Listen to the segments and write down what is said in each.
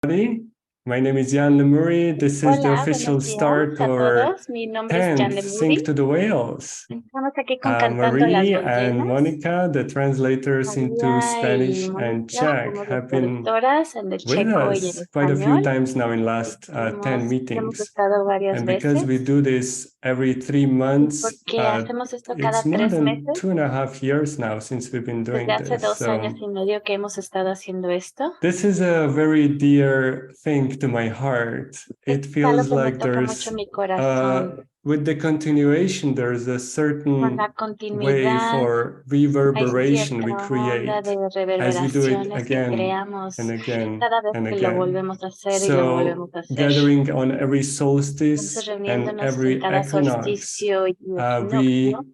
Everybody. My name is Lemuri. This is the Hola, official buenos start días a or todos. Mi nombre es 10th Sync Lemuri. to the Whales. Estamos aquí con Cantando las Marie and Ballenas. Monica, the translators into María y Spanish and Mónica Czech, somos las have been traductoras en el with checo y en us quite a few español. times now in last 10 Hemos meetings. estado varias And because we veces. do this every 3 months, Porque hacemos esto it's cada more 3 than meses. 2.5 years now since we've been Desde doing hace this. 2 años y medio que hemos estado haciendo esto. This is a very dear thing to my heart. It Es algo feels que me like toca mucho there's, mi corazón. with the continuation, there's a Con certain la way continuidad for hay reverberation we cierta onda create de as we do it reverberaciones que again creamos and again cada vez and que lo again. volvemos a hacer y lo So volvemos a hacer. gathering on every Entonces, solstice and reuniéndonos en every cada equinox, solsticio y we equinoccio,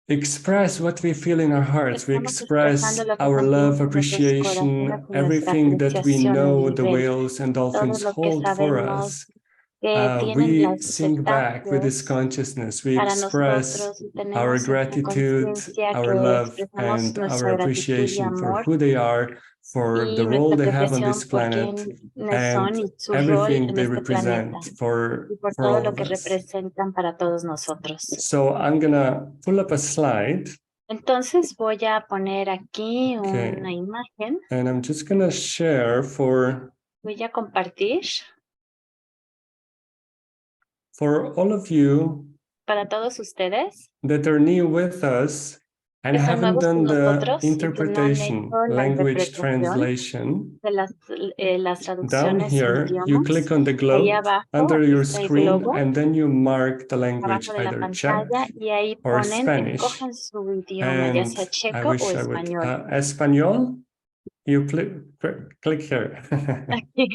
express what we feel in our hearts. We estamos express expresando lo que our love, sentimos en nuestros appreciation, corazones y nuestra everything that we apreciación, el know the nivel, whales and todo dolphins lo que hold for sabemos us. que tienen We los sink back with this cetáceos consciousness. We para express nosotros y our tenemos esta gratitude, conciencia our que love, expresamos and our nuestra gratitud y appreciation for amor who they are, for the y role nuestra they have on this apreciación por planet, quiénes son and y su rol everything en they este planeta represent for y por todo all lo of que us. representan para todos nosotros. So I'm gonna pull up a slide. Entonces voy a poner aquí Okay. una imagen. And I'm just gonna share for compartir all of you para todos ustedes that are new with us and que son haven't nuevos con done the nosotros y que no han interpretation, hecho la language interpretación translation. de las Down traducciones en here, you idiomas. click on the Ahí globe abajo under your está el screen, globo, and then you mark the language, abajo de la either Czech pantalla, y ahí or ponen, Spanish. escojan su idioma, ya And sea I checo o wish I would, español. Español, you click here. Aquí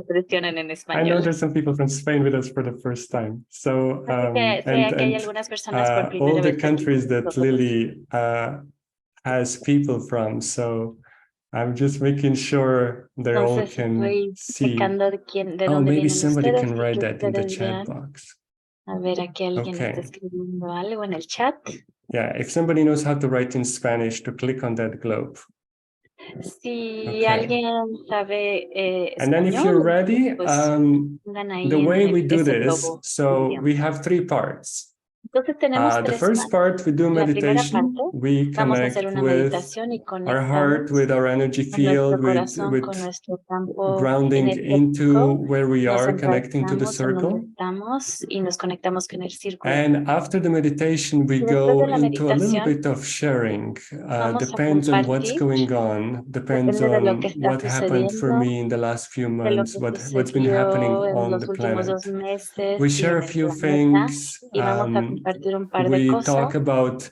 presionen en I know español. there's some people from Spain with us for the first time. So, Así que sé que hay and algunas personas por all primera the vez aquí countries con that nosotros. Lilly has people from. So I'm just making sure they all Entonces can estoy see. checando de dónde Maybe vienen somebody ustedes can y write que that in the ustedes chat vean. box. A ver, aquí alguien está Okay. escribiendo algo en el chat. Yeah, if somebody knows how to write in Spanish, to click on that globe. Si alguien sabe And then if you're español, ready, pues pongan ahí the way en we do ese this, globo. so we have 3 parts. Entonces tenemos The tres first partes. part, we do La primera meditation. parte, We vamos a hacer connect una with meditación y our heart, conectamos with our energy con nuestro field, corazón, con with nuestro campo grounding into energético. where we Nos are, connecting to the enraizamos en donde circle. estamos y nos conectamos con el círculo. And after the meditation, we Y después go de la into a little meditación, bit of sharing. vamos a Depends on what's compartir, going on, depends depende de lo que on está what happened for sucediendo, me in the last few de lo months, que what's been happening sucedió en on los the últimos planet. 2 meses We y share en a el few planeta things. y vamos a compartir un par de We cosas. talk about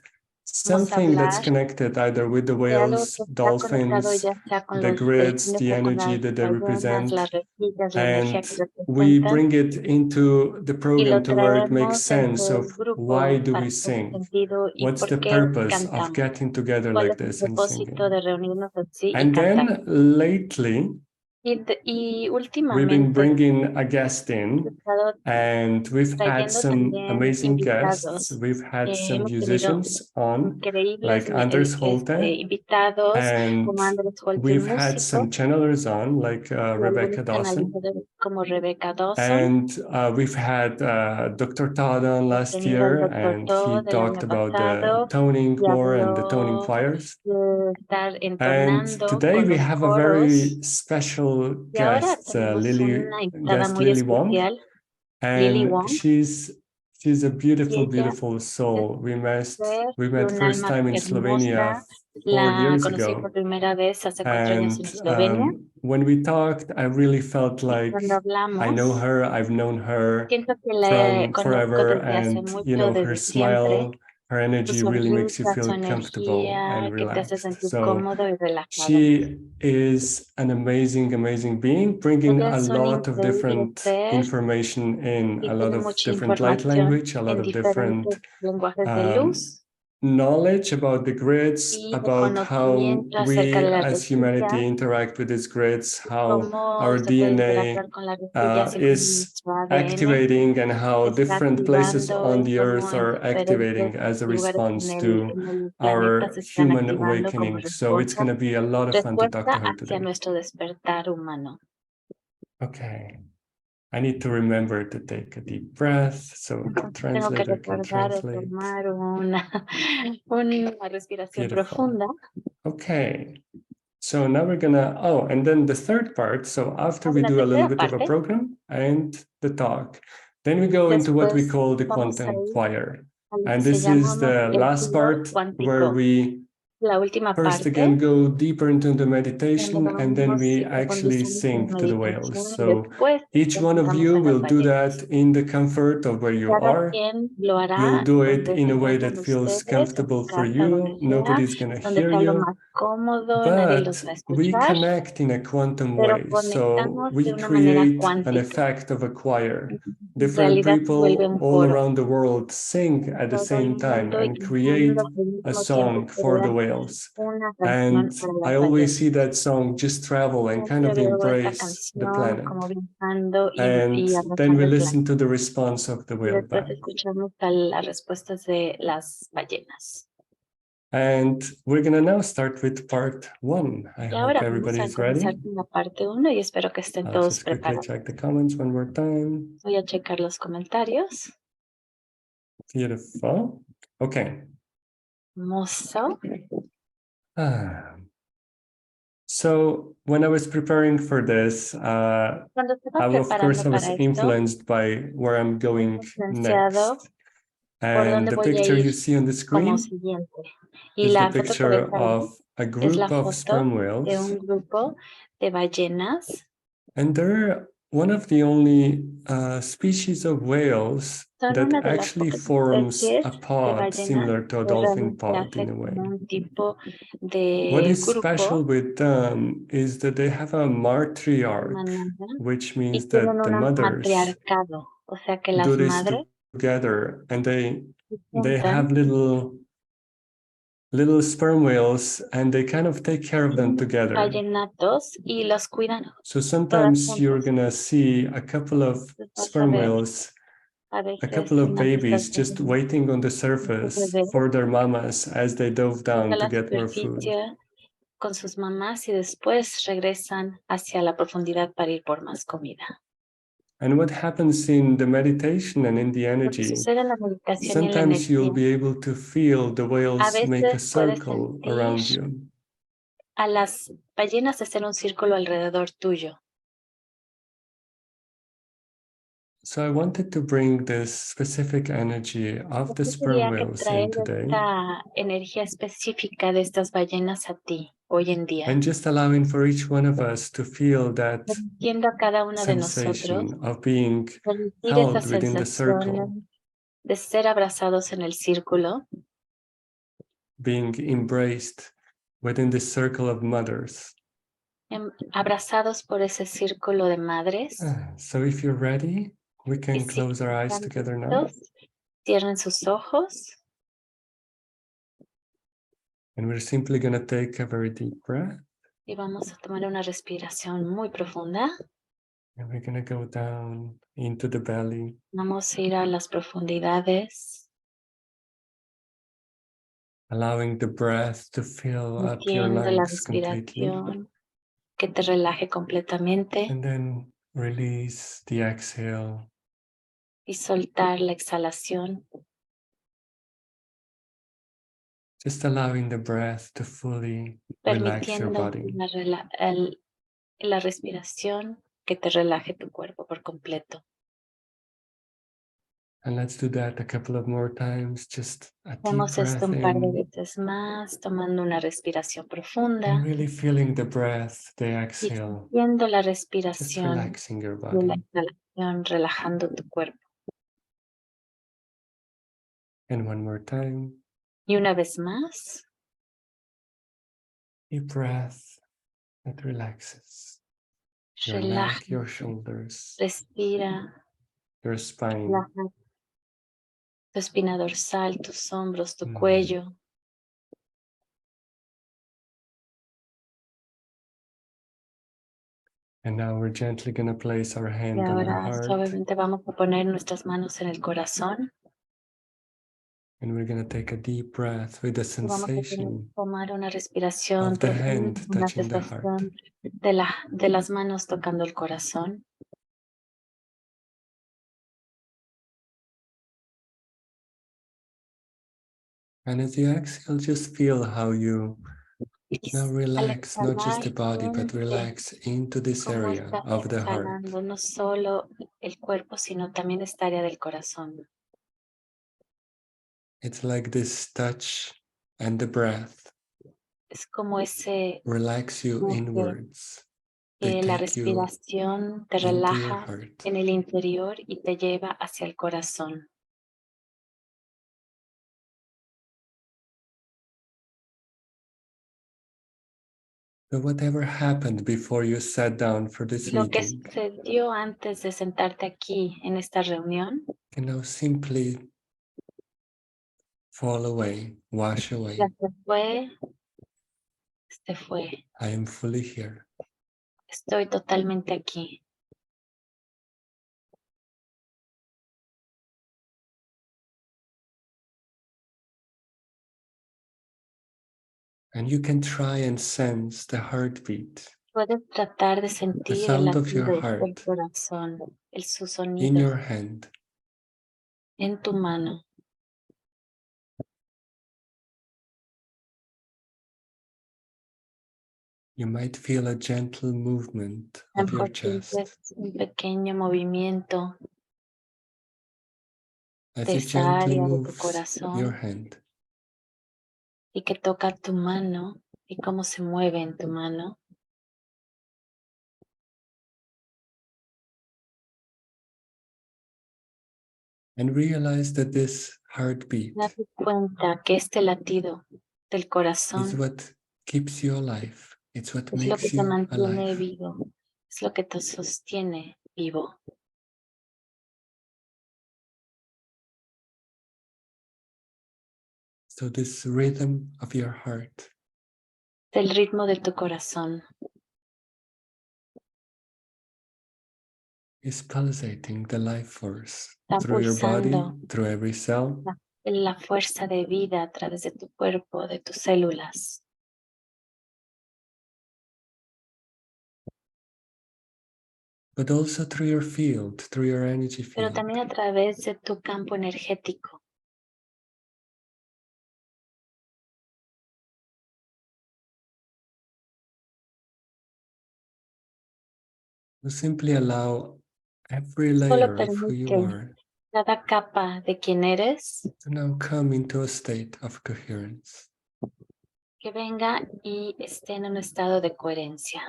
Vamos a something that's hablar connected either with the de algo whales, que está conectado dolphins, ya sea con the los grids, delfines the o con energy las that they ballenas, represent. las rejillas, la energía And que we representan, bring it into the y program lo to where it makes traemos dentro sense del of grupo why do para we que tenga sing? sentido y What's the por qué purpose of cantamos, getting together cuál like es el this and propósito singing? de reunirnos así y And cantar. then lately, Y we've been últimamente bringing a guest he in, estado and we've had trayendo some también amazing guests. invitados. We've had some Hemos tenido musicians on, increíbles like Anders Holte, invitados and como Andrés Holte, we've had músico, some channelers on, like y Rebecca algunos Dawson. canalizadores como Rebecca Dawson. And we've had Dr. Todd on last Tenido year, al Dr. and he Todd el talked año about the pasado toning y more and the toning habló choirs. de estar And entonando today con we los have a very coros. special Y ahora guest, tenemos una invitada muy Lilly Wong, especial, Lilly and Wong. she's a beautiful, Y ella beautiful soul. We met y un first alma time in Slovenia hermosa. 4 La years conocí ago. por primera vez hace 4 años en And Eslovenia. when we talked, I really felt like Cuando I know hablamos, her, I've known her siento que la from conozco forever, desde hace and mucho, her desde siempre. smile, her energy Su really makes you sonrisa, su feel comfortable and energía, que te hace relaxed. sentir So cómodo y relajado. she is an amazing, amazing being, bringing Ella a es un lot of increíble different ser information in, y a lot tiene of mucha different light información language, a lot en of different diferentes lenguajes de luz, knowledge about the grids, y de about how conocimiento acerca we de las as humanity rejillas, interact with these grids, how cómo our usted puede DNA interactuar con las rejillas y cómo is nuestro ADN activating and how está different places activando on y the cómo earth en are activating diferentes as a lugares response en to el planeta our se están human activando como awakening. So it's going to be a lot of fun to talk to respuesta her hacia today. nuestro despertar humano. Okay. I need to remember to take a deep breath, so the Tengo que translator can recordar de translate. tomar una respiración Beautiful. profunda. Okay. So now we're gonna, oh, and then the third part. So after we La do a little tercera bit of a parte, program and the talk, then we go into what we después call the vamos a quantum ir choir. a lo que And se this is llamamos the el last filo part where cuántico. we La última first parte, again go deeper into the donde meditation and then vamos we y actually profundizamos en la sing to the whales. meditación. So Después each one of entramos you en las will do ballenas. that in the comfort of where you Cada are. quien lo You'll hará do it donde in se a way encuentran that feels ustedes, en comfortable su for casa, donde you. sea, Nobody's going to donde hear sea lo you. más cómodo, nadie los va a But we escuchar, connect in a quantum pero way. So conectamos we de una manera create an cuántica. effect of a choir. En Different realidad se vuelve people un all coro. around the world sing at the Todo el same time mundo and create intentando al a mismo tiempo song for the crear whales. una And canción para I las always see ballenas. that song just travel and kind Siempre of veo esta embrace the canción planet. como viajando And y then we abrazando el planeta. listen to the response of the Y whale después back. escuchamos las respuestas de las ballenas. And we're going to now start with part 1. I Y hope ahora vamos everybody a is comenzar ready. con la parte 1 y espero que estén I'll todos just quickly preparados. check the comments one more time. Voy a checar los comentarios. Beautiful. Okay. Hermoso. So when I was preparing for this, Cuando estaba of course preparando I was para esto, influenced by where I'm going influenciado next. por And dónde the voy a picture ir you see on the como screen siguiente. Y is the la foto que ves picture ahí of a es la group of foto sperm de whales. un grupo de ballenas. And they're one of the only species of whales Son that una de las actually pocas forms especies a de pod ballena similar to a que dolphin realmente pod in hace a way. como un tipo What de is grupo special with them is that they have a de matriarch, manada which y means tienen that the un mothers matriarcado. O sea que do las this madres together and they juntan have little sperm whales and they kind of take care of them together. ballenatos y los cuidan So todas sometimes you're juntas. gonna see a couple of Entonces vas a sperm ver whales, a a veces couple of una de babies estas just ballenas, waiting on the estos surface bebés, for their mamas as they dove a down to la get more food. superficie con sus mamás y después regresan hacia la profundidad para ir por más comida. And what happens in the meditation and in the Lo que energy, sucede en la meditación y en la sometimes you'll energía, be able to feel the a whales make a veces puedes circle sentir around you. a las ballenas hacer un círculo alrededor tuyo. So I wanted to bring this specific energy of the Yo sperm quería que whales traer in today esta energía específica de estas ballenas a ti hoy en día. and just allowing for each one of us to feel that Permitiendo a cada uno de nosotros sensation of being permitir esa held within the circle, sensación de ser abrazados en el círculo, being embraced within the circle of mothers. abrazados por ese círculo de madres. So if you're ready, we Y can si close our eyes están together now. listos, cierren sus ojos And we're simply going to take a very deep breath. y vamos a tomar una respiración muy profunda. And we're going to go down into the belly. Vamos a ir a las profundidades, Allowing the breath to fill up your sintiendo la lungs completely. respiración, que te relaje completamente And then release the exhale. y soltar la exhalación, Just allowing the breath to fully relax your permitiendo body. la respiración que te relaje tu cuerpo por completo. And let's do that a couple of more times. Just a deep Hacemos esto breath un par de in. veces más, tomando una respiración profunda And really feeling the breath, the y exhale. sintiendo la Just respiración relaxing your y la body. exhalación, relajando tu cuerpo. And one more time. Y una vez más, Deep breath that relaxes your relaja, neck, your shoulders, respira, your spine. relaja tu espina dorsal, tus hombros, tu cuello. And now we're gently going to place our Y hand on our ahora heart. suavemente vamos a poner nuestras manos en el corazón. And we're going to take a deep breath with the Y vamos a sensation tomar una respiración of the profunda, hand una touching the heart. sensación de las manos tocando el corazón. And as you exhale, just feel how you Y now al relax, not just the exhalar, body, but siente relax into this cómo area está of the heart. exhalando no solo el cuerpo, sino también esta área del corazón. It's like this touch and the breath Es como ese relax you toque, inwards. They la take you respiración te into your relaja heart. en el interior y te lleva hacia el corazón. So whatever happened before you sat down for this Lo que meeting sucedió antes de sentarte aquí en esta reunión, can now simply fall away, wash away. ya se fue. I am fully here. Estoy totalmente aquí. And you can try and sense the heartbeat, Puedes tratar de the sentir el sound of your latido del heart corazón, su in sonido your hand. en tu mano. You might feel a gentle movement A lo of your mejor chest sientes un pequeño movimiento as de it esa gently área de tu moves your corazón hand. y que toca tu mano y cómo se mueve en tu mano. And realize that this heartbeat Date cuenta que este latido del is corazón what keeps you alive. It's what es lo que makes te you mantiene alive. vivo, es lo que te sostiene vivo. So this rhythm of your heart Del ritmo de tu corazón is pulsating the life force está through your body, pulsando through every cell, la fuerza de vida a través de tu cuerpo, de tus células, but also through your field, through your energy pero field. también a través de tu campo energético. You simply allow every Solo layer of who you permite are cada capa de quién eres to now come into a state of coherence. que venga y esté en un estado de coherencia.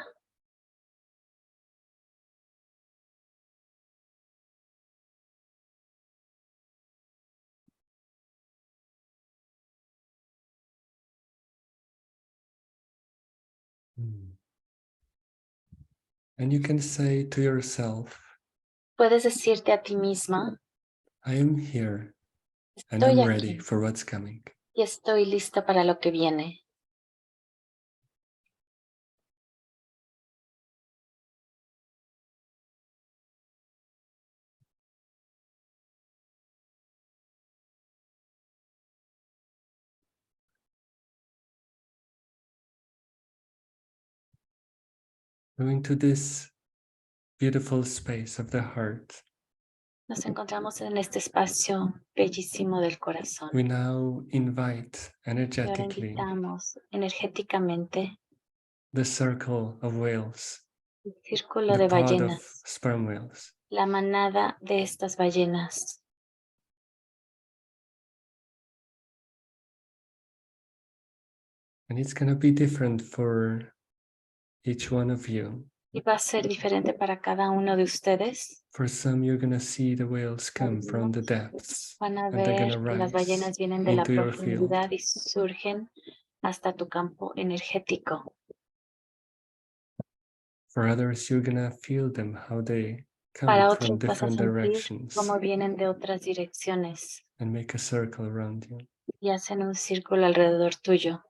And you can say to yourself, Puedes decirte a ti misma, I am here and estoy I'm ready aquí for what's coming. y estoy lista para lo que viene. Go into this beautiful space of the heart. Nos encontramos en este espacio bellísimo del corazón. We now invite Y ahora energetically invitamos energéticamente the circle of whales, el círculo the de pod of ballenas, sperm whales. la manada de estas ballenas. And it's going to be different for each one of you. Y va a ser diferente para cada uno de ustedes. For some, you're going to see the whales come from the depths Van a and they're going to ver que las rise ballenas vienen de la into your field. profundidad y surgen hasta tu campo energético. For others, you're going to feel them, how they come Para from otros vas a different sentir directions cómo vienen de otras direcciones and make a circle around you. y hacen un círculo alrededor tuyo.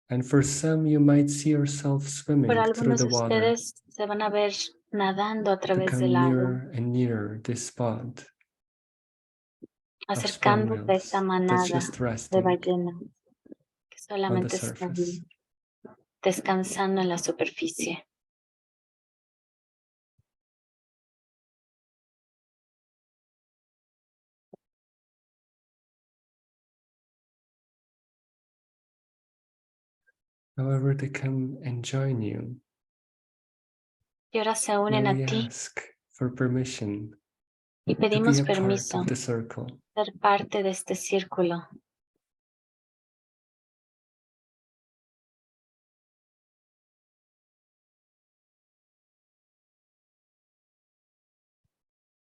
And for some, you might see yourself swimming Por through algunos the de water ustedes se van a ver nadando a to través come del agua, nearer and nearer this spot of sperm acercándose a esta whales that's manada just de resting ballenas que on the solamente está surface. allí, descansando en la superficie. However, they come and join you. Y ahora se Now unen a we ti ask for permission y to be pedimos a part permiso of the circle. de ser parte de este círculo.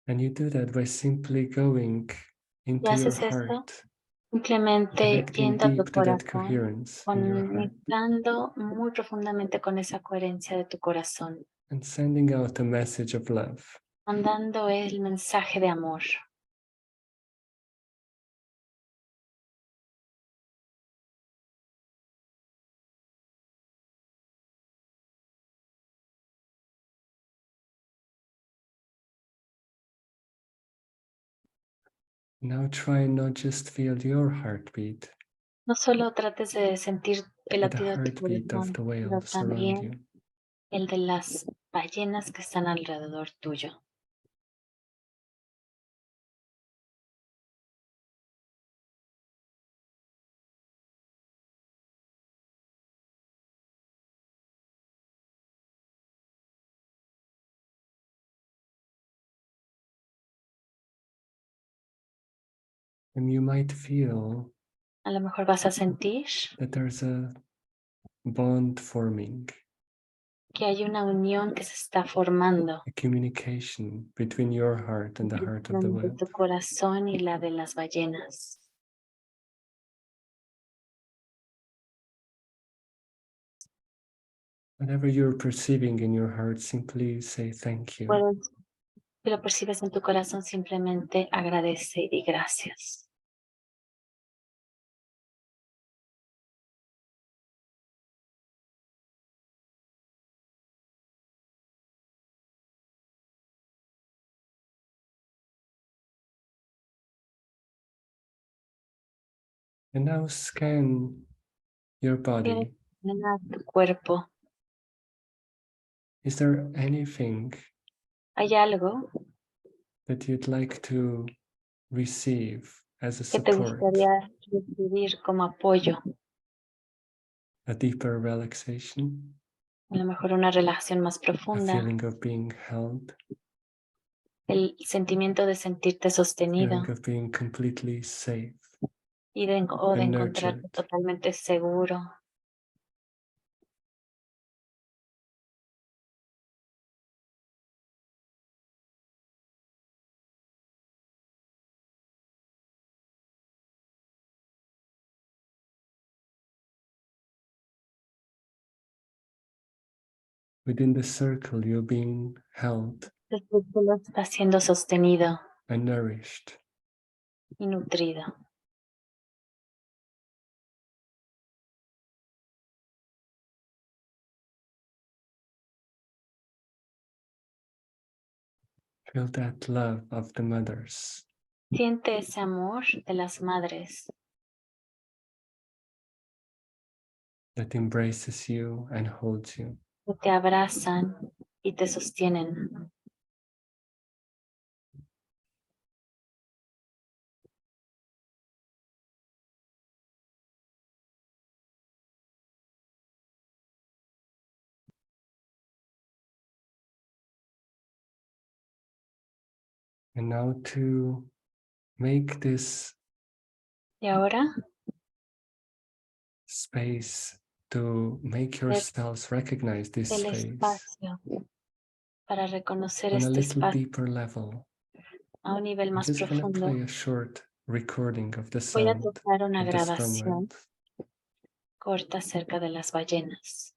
And you do that by simply going Y into your haces esto heart, simplemente connecting yendo a tu deep to that corazón, coherence in your heart, conectando muy profundamente con esa coherencia de tu corazón, and sending out a message of love. mandando el mensaje de amor. Now try and not just feel your heartbeat, No solo trates de sentir el but the latido de tu heartbeat of corazón, the pero whales around you. también el de las ballenas que están alrededor tuyo. And you might feel A lo mejor vas a sentir that there's a bond forming, que hay una unión que se está formando a communication between your heart and the heart of the entre whale. tu corazón y la de las ballenas. Whatever you're perceiving in your heart, simply say thank you. Puedes, si lo percibes en tu corazón, simplemente agradece y di gracias. And now scan your body. Llena tu cuerpo. Is there anything ¿Hay algo that you'd like to receive as a que te support, gustaría recibir como apoyo? a deeper relaxation, A lo mejor una relación más a profunda, feeling of being held, el sentimiento de sentirte a sostenido feeling of being completely safe o de and encontrarte nurtured? totalmente seguro. Within the circle, you're being held El círculo está siendo sostenido and nourished. y nutrido. Feel that love of the mothers, Siente ese amor de las madres that embraces you and holds you. que te abrazan y te sostienen. And now to make this Y ahora, space, to make yourselves recognize this el space espacio para reconocer on a este little espacio deeper level. a un nivel I'm más just going to profundo. play a short recording of the Voy a sound tocar una of the sperm grabación whales. corta acerca de las ballenas.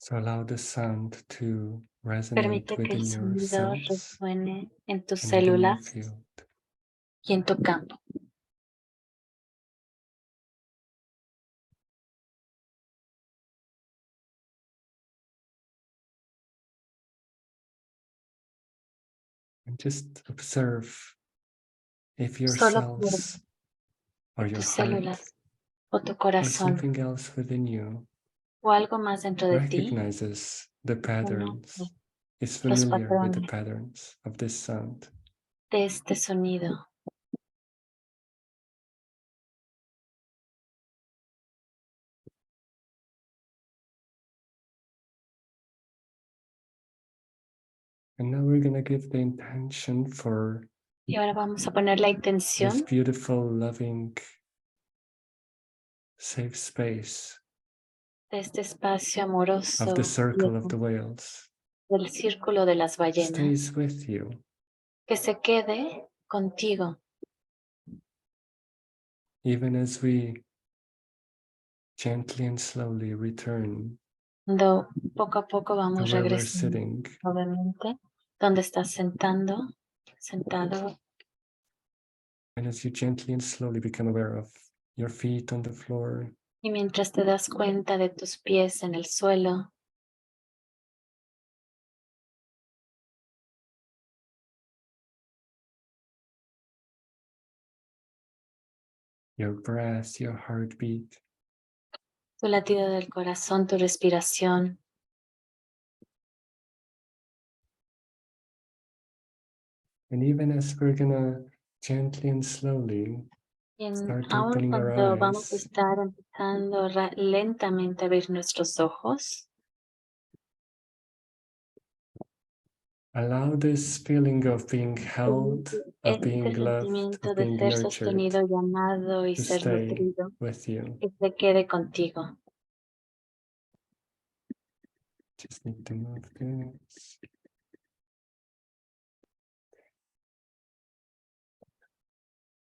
So allow the sound to resonate Permite que el within your sonido cells resuene en tus and within your células field. y en tu campo. And just observe if your Solo observa cells or your tus heart células o tu or corazón something else within you o algo más dentro de ti recognizes the patterns, conoce is los familiar with the patrones patterns of this sound. de este sonido. And now we're going to give the intention for Y ahora vamos a poner la this intención beautiful, loving, safe space de este espacio of the amoroso circle of the whales del círculo de las ballenas, stays with you. que se quede contigo, Even as we gently and slowly return cuando poco a poco to vamos where we're regresando sitting, nuevamente, donde estás sentado, and as you gently and slowly become aware of your feet on the floor, y mientras te das cuenta de tus pies en el suelo, your breath, your heartbeat, tu latido del corazón, tu respiración, and even as we're gonna gently and slowly y start aún opening our cuando vamos a eyes, estar empezando lentamente a abrir nuestros ojos, allow this feeling of being held, of este being loved, sentimiento of de being ser nurtured sostenido, llamado y to ser stay nutrido, with you. que se quede contigo. Just need to move this.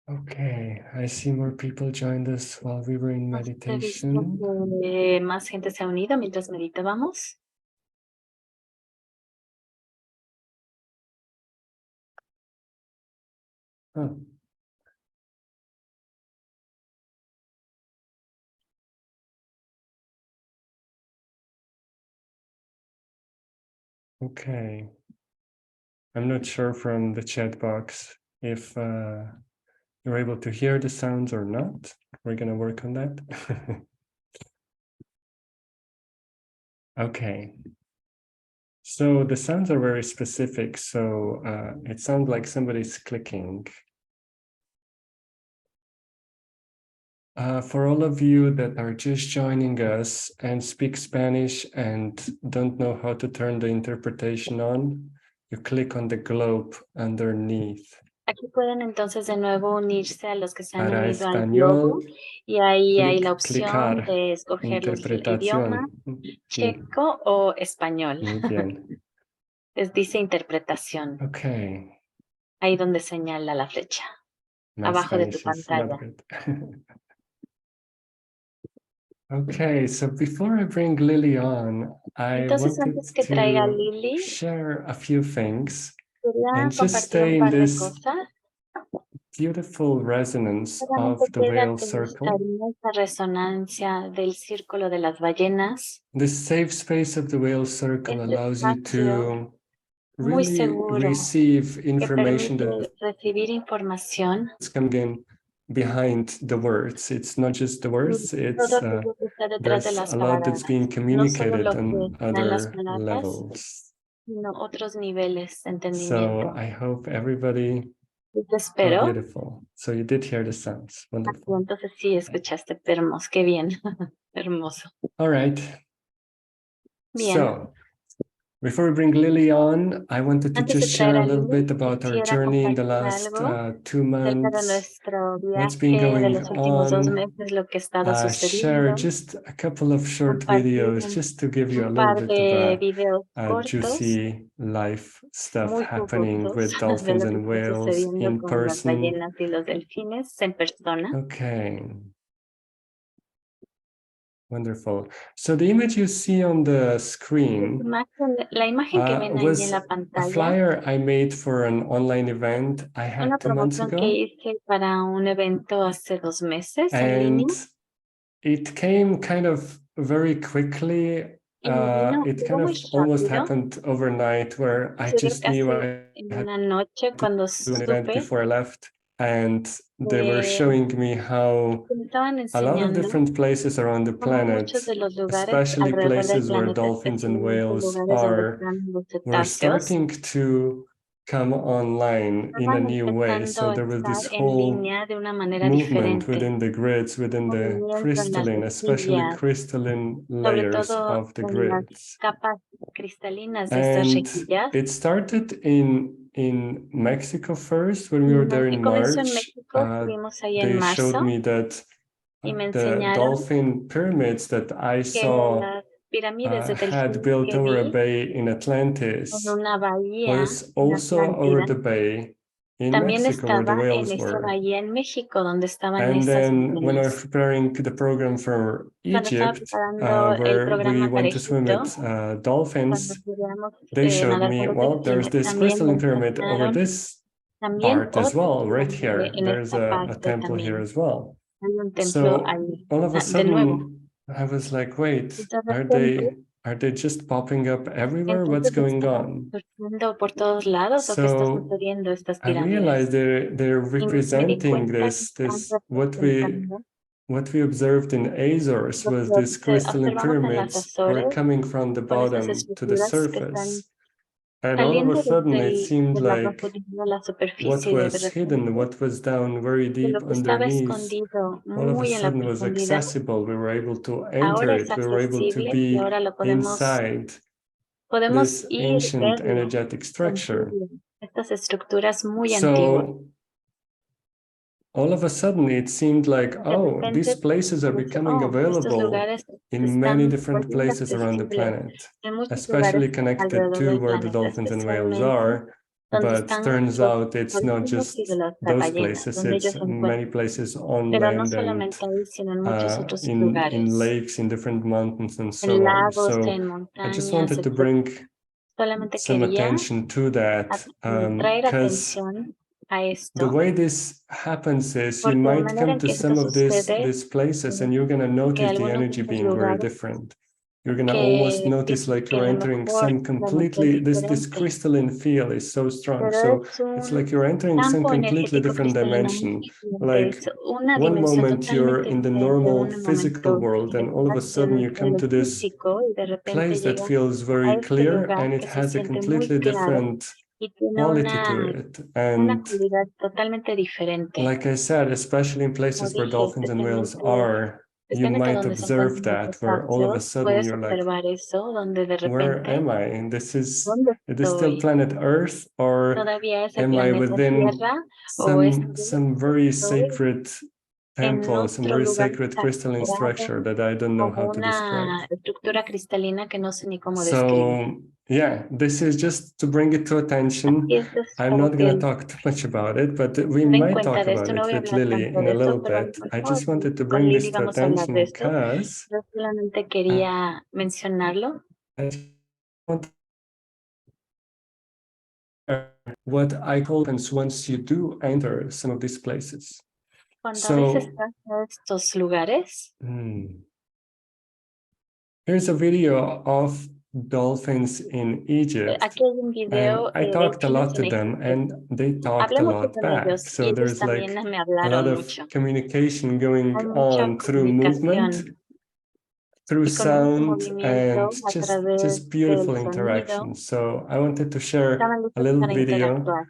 Okay, I see more people joined us while we were in He visto meditation. que más gente se ha unido mientras meditábamos. Oh. Okay. I'm not sure from the chat box if you're able to hear the sounds or not. We're going to work on that. Okay. So the sounds are very specific. So it sounds like somebody's clicking. For all of you that are just joining us and speak Spanish and don't know how to turn the interpretation on, you click on the globe underneath. Aquí pueden entonces de nuevo unirse a los que se han Para unido al globo español, y ahí hay la opción clicar de escoger el idioma interpretación. checo o español. Muy bien. Les dice interpretación, Okay. ahí donde señala la flecha, My abajo de tu Spanish is not pantalla. good. Okay, so before I bring Lilly on, I Entonces wanted antes que traiga a to Lilly, share a few things quería and just compartir un stay in par de this cosas. beautiful resonance Solamente of the whale quédate circle. en esa resonancia del círculo de las ballenas. This safe space of the whale circle Este allows you espacio to muy really seguro receive que information permite recibir información. that's coming in behind the words. It's not just the words, it's Todo aquello que está detrás de there's las a lot that's being palabras. No solo communicated lo que on está en las other palabras, levels. sino otros niveles de So entendimiento. I hope everybody, Y te oh, espero. beautiful. So you did hear the sounds, wonderful. Entonces sí, escuchaste, hermoso, qué bien, hermoso. All right. Bien. So before we bring Lilly on, I wanted to Antes de just traer share a a little Lili, bit about our quisiera journey in the compartir last algo 2 acerca de months, nuestro what's been viaje de going los últimos 2 on, meses, lo que ha estado share sucediendo, just a couple of short compartir videos just to give you a un little par bit of de videos a cortos, juicy life stuff muy happening jugosos, with de dolphins lo que and está whales sucediendo in con las person. ballenas y los delfines en persona. Okay. Wonderful. So the image you see on the screen La imagen que ven ahí en was la a pantalla, flyer I made for an online event I had una 2 months promoción que ago. hice para un evento hace 2 meses en And línea. it came kind of very quickly. Y me vino, It llegó kind muy of almost rápido. happened overnight, where I Sucedió just knew casi I en had una noche to cuando do an event supe before I left. And they were que showing me how me estaban a lot of enseñando different places around the cómo planet, muchos de los lugares especially alrededor del places where planeta, dolphins and especialmente whales lugares donde are, están los were cetáceos, starting to come online in a estaban new way. empezando So a there was estar this en whole línea de una manera movement diferente, within the grids, within the movimiento en las crystalline, especially rejillas, crystalline sobre layers todo of the en las grids. capas cristalinas de estas And rejillas. it started in Mexico first, when we were there in Comenzó en March. México, estuvimos ahí en They showed marzo me that y me the enseñaron dolphin pyramids that I que saw las pirámides de had delfín built que over a vi bay in en Atlantis una bahía was en also over Atlántida, the bay in también Mexico, where the estaba en whales esa were. bahía en México donde estaban And estas then when I was ballenas. preparing the program for Cuando estaba Egypt, preparando el where we programa para went to swim Egipto, with cuando dolphins, pudiéramos they showed nadar con me, los well, there's delfines, this también me crystalline pyramid over enseñaron this también part as otra well, right pirámide here. en There's esta a parte temple here también. as well. Hay un templo So ahí, all of a de nuevo. sudden, I was like, wait, Y de repente, are they just popping up everywhere? What's entonces going estaban on? surgiendo por todos lados o qué está So sucediendo estas I realized pirámides. they're Y me di representing cuenta que están this representando what we observed in Azores lo was these que crystalline observamos en las pyramids were Azores coming from the con estas bottom to the estructuras que están surface. And all of a saliendo sudden, it seemed de la like profundidad a la what superficie y de was hidden, repente what was down very de lo deep que estaba underneath, escondido all of a muy en la sudden was profundidad, accessible. We were able to enter ahora es it. We were able to accesible y be ahora lo inside podemos this ir, ancient verlo, energetic structure. sentirlo. Estas estructuras muy antiguas. So all of a sudden, it seemed like, De oh, these repente, places are becoming estos available lugares se in many están different volviendo places around the accesibles planet, en muchos lugares especially connected alrededor to del where the planeta, dolphins and whales especialmente are. donde But están turns los out it's not delfines y de just las those ballenas, places, donde it's ellos se many encuentran. places on Pero no land and solamente ahí, sino en muchos otros in lugares, lakes, in different mountains, and en so on. lagos, So en I just montañas, wanted to etc. bring Solamente some quería attention to that, traer because atención a the esto, way this happens is you porque la might manera come en to que esto some of sucede these places and es you're going to que notice the algunos de energy estos being very lugares different. You're going to almost que, notice like que you're a lo entering mejor some la energía es completely, this diferente, crystalline feel is so strong. pero So es it's un like you're entering some campo completely energético different cristalino muy dimension. diferente, Like es una one dimensión moment you're totalmente in the diferente, normal un physical momento world, and all of a estás sudden you en come lo to this físico y de repente place that llegas feels a very este clear lugar and it que se has a siente muy completely claro different y tiene quality to it. una And calidad totalmente diferente. like I said, especially in Como places where dije, dolphins and whales are, you especialmente might donde se observe encuentran los that, where all of a cetáceos, sudden puedes you're like, observar eso, donde de where repente, am I? And ¿dónde is this still estoy? planet Earth, or ¿Todavía es el am I planeta within Tierra o some very estoy sacred en temple, some otro very lugar sacred crystalline sagrado, structure that I don't know como how to describe? una estructura cristalina que no sé ni cómo describir? So yeah, this is just to bring it to Y attention. esto es I'm para not going to que talk too much about it, but we den might cuenta talk de about esto. No it voy a with hablar Lilly tanto in de a little esto, pero a lo bit. I mejor just wanted to con bring Lily this to vamos a hablar de attention esto. because Yo solamente quería mencionarlo. What I call happens once you do enter some of these places. Cuando a veces So vas a estos lugares, here's a video of dolphins in Egypt, aquí hay un and video I de talked a delfines lot en to them, Egipto. and they talked Hablé a mucho lot con back. ellos y So ellos there's también like me a lot hablaron of mucho. communication going Hay mucha on through movement, comunicación through y con mucho sound, and movimiento a través just del beautiful sonido. interaction. So I wanted to share Estaban a listos little para video, interactuar.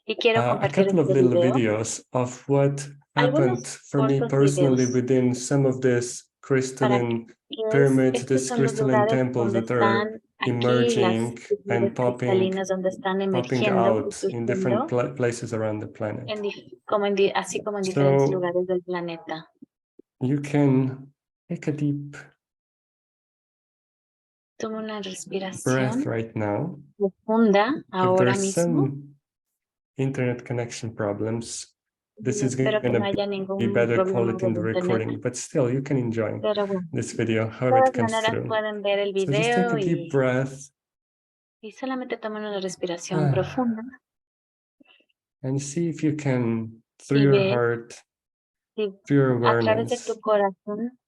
Y quiero a compartir couple of este little video. videos of what happened Algunos for me cortos personally videos within some of these para crystalline que pyramids, estos these son los crystalline lugares temples donde that are están aquí las emerging pirámides and cristalinas, donde están popping emergiendo y out in different surgiendo, places around the planet. así como en diferentes So lugares del planeta. you can take a deep Toma una breath respiración right now. profunda If ahora there's mismo. some internet connection problems, this Y is espero que going no to haya be ningún better problema quality in del the internet. recording, but still you can enjoy Pero bueno, this video, de however it todas comes maneras through. pueden ver el So just take video a deep breath y solamente tomen una respiración profunda and see if you can, through y your ve heart, si through your a través de awareness, tu corazón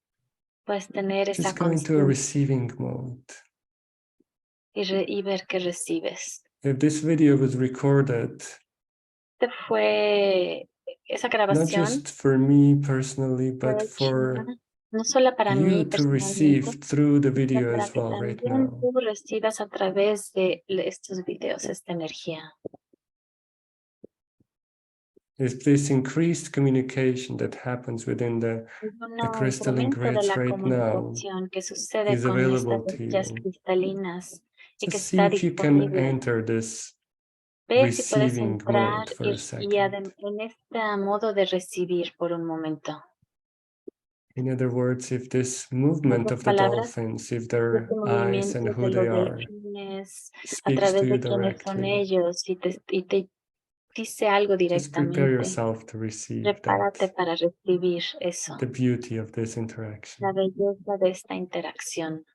puedes tener esa just go into a conciencia receiving mode. y ver que recibes. If this video was recorded, Fue esa not grabación just for me personally, fue but hecha for no solo para you mí to personalmente, receive through the sino video para as que well right también now. tú recibas a través de estos videos esta energía. If this increased communication that happens within the crystalline Incremento de grids la right now comunicación que sucede is con estas available to energías you, cristalinas y que just see está if you can disponible. enter this Ve si puedes receiving entrar mode for a en second. este modo de recibir por un momento. In other words, if this En movement otras of the palabras, dolphins, if este their eyes and movimiento who de they los are, delfines a speaks to través you de quiénes son directly, ellos y te dice algo just prepare directamente. yourself to receive Prepárate that, para recibir eso, the beauty of this la interaction. belleza de esta interacción.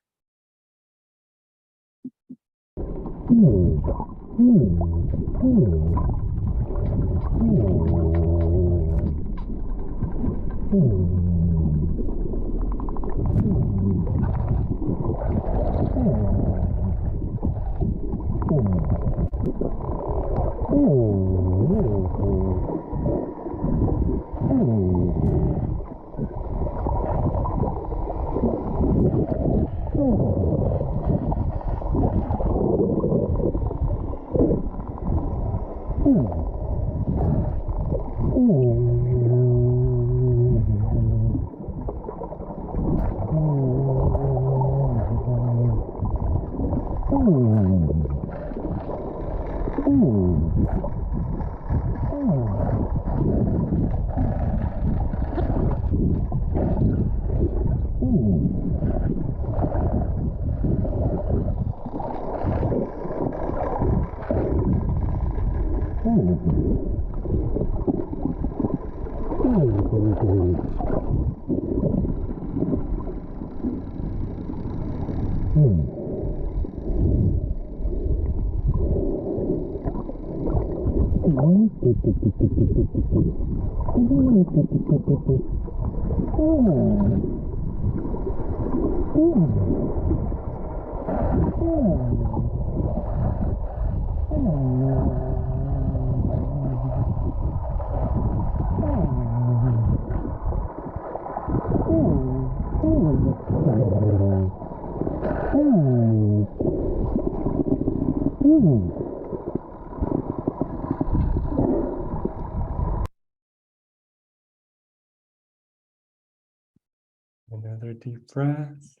Another deep breath.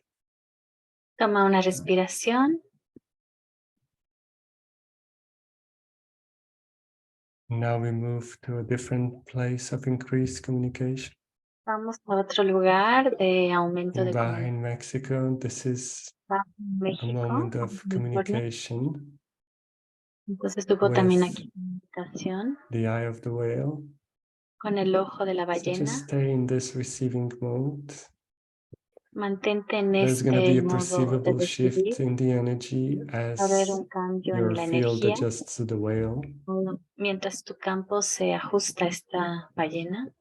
Toma una respiración. Now we move to a different place of increased communication. Vamos a otro lugar de aumento de Baja comunicación in Mexico, this is en a México, moment en of California. communication Entonces tuvo también with aquí comunicación the eye of the whale. con el ojo de la So just ballena. stay in this receiving mode. Mantente en There's going to be este a modo de perceivable recibir. shift in the energy Va a haber as un cambio en your la field energía adjusts to the whale. mientras tu campo se ajusta a esta ballena.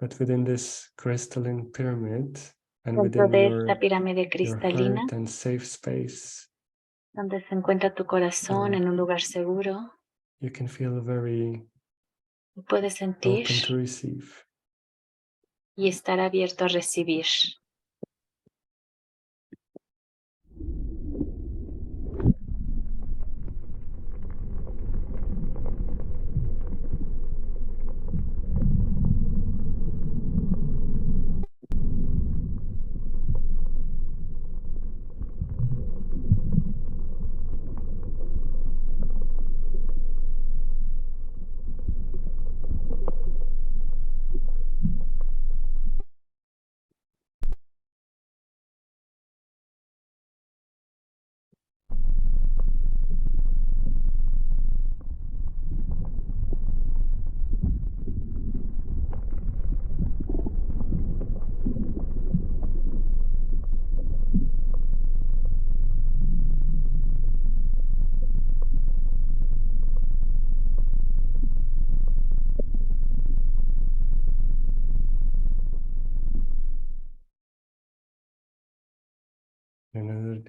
But within this crystalline pyramid and Dentro within de esta pirámide your cristalina, heart and safe space, donde se encuentra tu corazón you en un lugar seguro, can feel very puedes sentir open to receive. y estar abierto a recibir.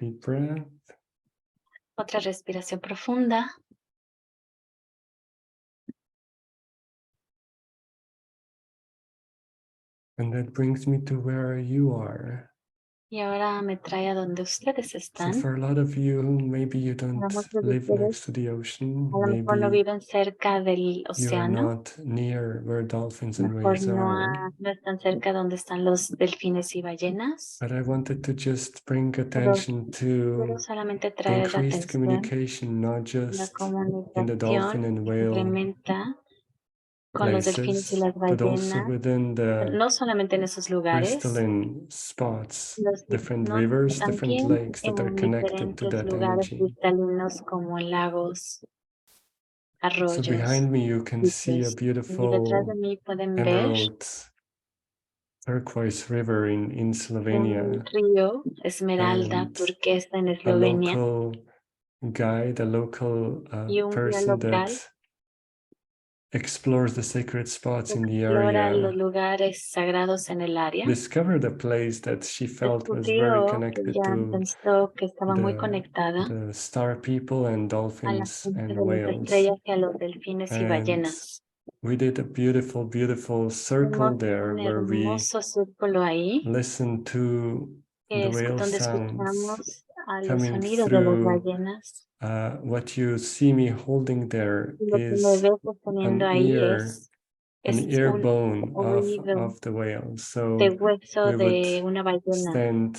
deep breath. Otra respiración profunda. And that brings me to where you are. Y ahora me trae a donde ustedes So están. for a lot of you, maybe you don't Para muchos de live next ustedes, to the ocean. a lo mejor no Maybe viven cerca del you are océano. not near where dolphins A lo and mejor whales are. no están cerca donde están los delfines y ballenas. But I wanted to just bring Pero attention quiero to solamente the traer la increased atención. communication, not La just in the comunicación dolphin and que whale incrementa con los delfines y places, las but also ballenas, within pero the no solamente en esos lugares, crystalline spots, different no, rivers, different también lakes that are en connected to diferentes that lugares energy. cristalinos como lagos, So arroyos, behind me you can see a ríos. Y detrás de beautiful mí pueden ver emerald turquoise river in Slovenia, un río esmeralda and turquesa en a Eslovenia local guide, a local y un guía person local that explores the sacred spots in the explora los area, lugares sagrados en el área. discovered a place that she felt was very Descubrió que connected ella to pensó que estaba muy conectada the star people and a la dolphins gente and de las whales. estrellas y a los delfines y And ballenas. we did a beautiful, beautiful circle Hicimos there un where we hermoso círculo ahí, listened to the whale donde sounds escuchamos a los coming sonidos de las through. ballenas. What you see me holding there Y lo que me is ves sosteniendo an ahí ear un bone oído of the whale. de So hueso we would de una ballena. stand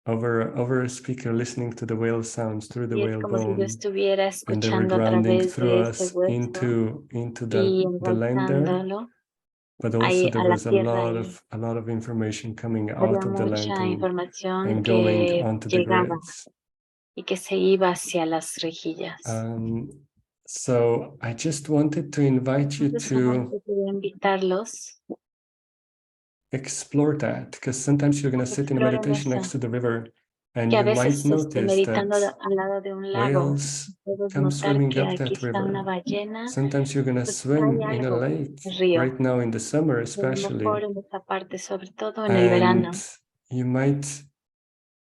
over a speaker listening to the whale sounds through the Y es whale como si yo bone, estuviera and they were escuchando a grounding través through de ese us hueso into y the land there. enrollándolo But also ahí there a la was tierra ahí. a lot of information coming Había out of the land mucha información and going que onto the llegaba grids. y que se iba hacia las rejillas. So I just wanted to invite you Entonces, to quería invitarlos explore that, because sometimes you're going to a que sit in a exploren meditation eso, next to the river and que a you might veces notice meditando that al lado de un lago, whales puedes come notar swimming que up aquí that está una river. ballena, Sometimes you're going to pues swim hay in a algo en lake el río, right now in the summer a lo mejor especially, en esta parte, sobre todo en el and verano. you might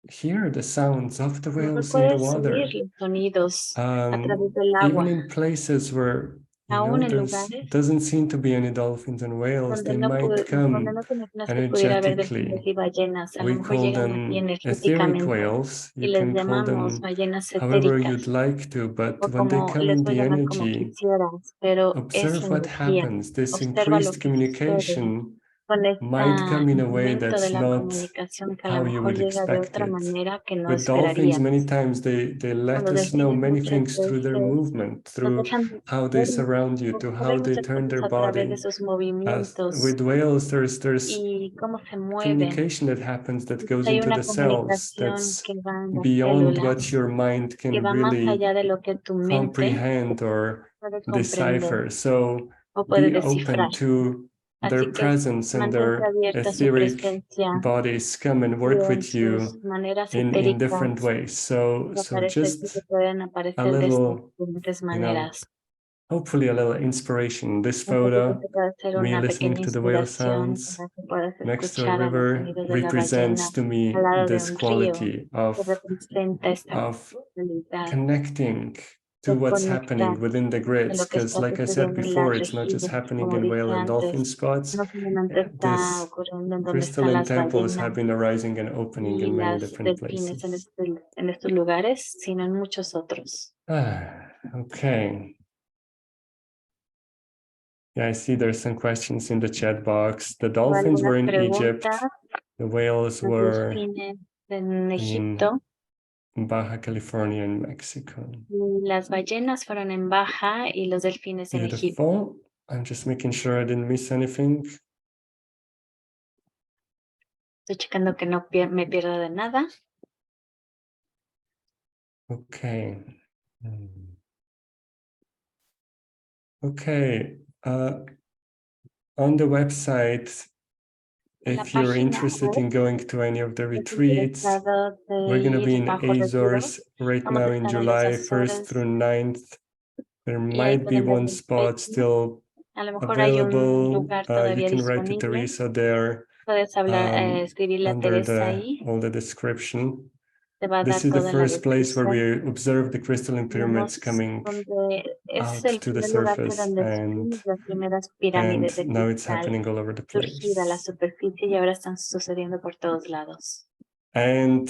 hear the sounds of the A lo mejor whales in the puedes oír water, los sonidos a través del even agua, in places where aún en there's lugares doesn't seem to be any dolphins and whales. They might donde come no te imaginas que pudiera haber delfines energetically. y ballenas. A lo We mejor call llegan aquí them etheric energéticamente whales. y You les can call llamamos them ballenas however you'd etéricas like to, but o when they como come les in voy a the llamar como energy, quisieras, pero es observe what energía. happens. This Observa lo increased que sucede communication con might este come in a way incremento de that's la not comunicación que a lo how you mejor would llega de expect otra it. manera que no With dolphins, esperarías. many times they Con let los us know delfines many muchas things through their veces movement, nos through dejan how they ver, surround you, to how saber they muchas turn cosas their a través de body. sus movimientos With whales, there's y cómo se mueven. communication that happens that goes Hay into una the cells comunicación that's que va en las beyond what células, your mind que can va más really allá de lo que tu mente comprehend or puede comprender decipher. So o puede be descifrar. open to their Así que presence and mantente their abierta a su etheric presencia bodies come and y work en with sus you maneras in different etéricas ways. So aparecer y que just pueden a aparecer de estas little, diferentes maneras. hopefully a little inspiration. This Así que photo, esto puede ser me una listening pequeña to the whale inspiración sounds para que puedas next to a escuchar a los river sonidos de la ballena represents to al me lado de this un río quality que representa esta of cualidad connecting to de what's conectar happening within the de grids. lo que Because está like I said sucediendo en las before, it's not just rejillas. happening Como in dije whale and dolphin antes, spots. no solamente está This ocurriendo en donde están crystalline las temples ballenas have been arising and opening y in many las different delfines places. en estos lugares, sino en muchos otros. Okay. Yeah, I see there's some questions in the chat box. The dolphins were Algunas in Egypt. preguntas. The whales Los were delfines en in Egipto Baja California and Mexico. y las ballenas fueron en Baja y los delfines en Egipto. Beautiful. I'm just making sure I didn't miss anything. Estoy checando que no me pierda de nada. Okay. Okay. On the website, En la if you're página interested web, in going to any of the si estás retreats, interesado we're de going to be ir in bajo retiro, Azores right vamos now a in estar en los July 1st Azores through 9th. There y ahí might be pueden ver one el spot Facebook. still A lo mejor hay un available. lugar You todavía can write to disponible. Teresa there Puedes escribirle a under Teresa ahí all the description. te va a This dar is the toda la first place where descripción. we observe the crystalline pyramids coming Es out el to the primer lugar de surface, donde and las primeras pirámides de now it's cristal happening all over the surgir a la place. superficie y ahora están sucediendo por todos lados. And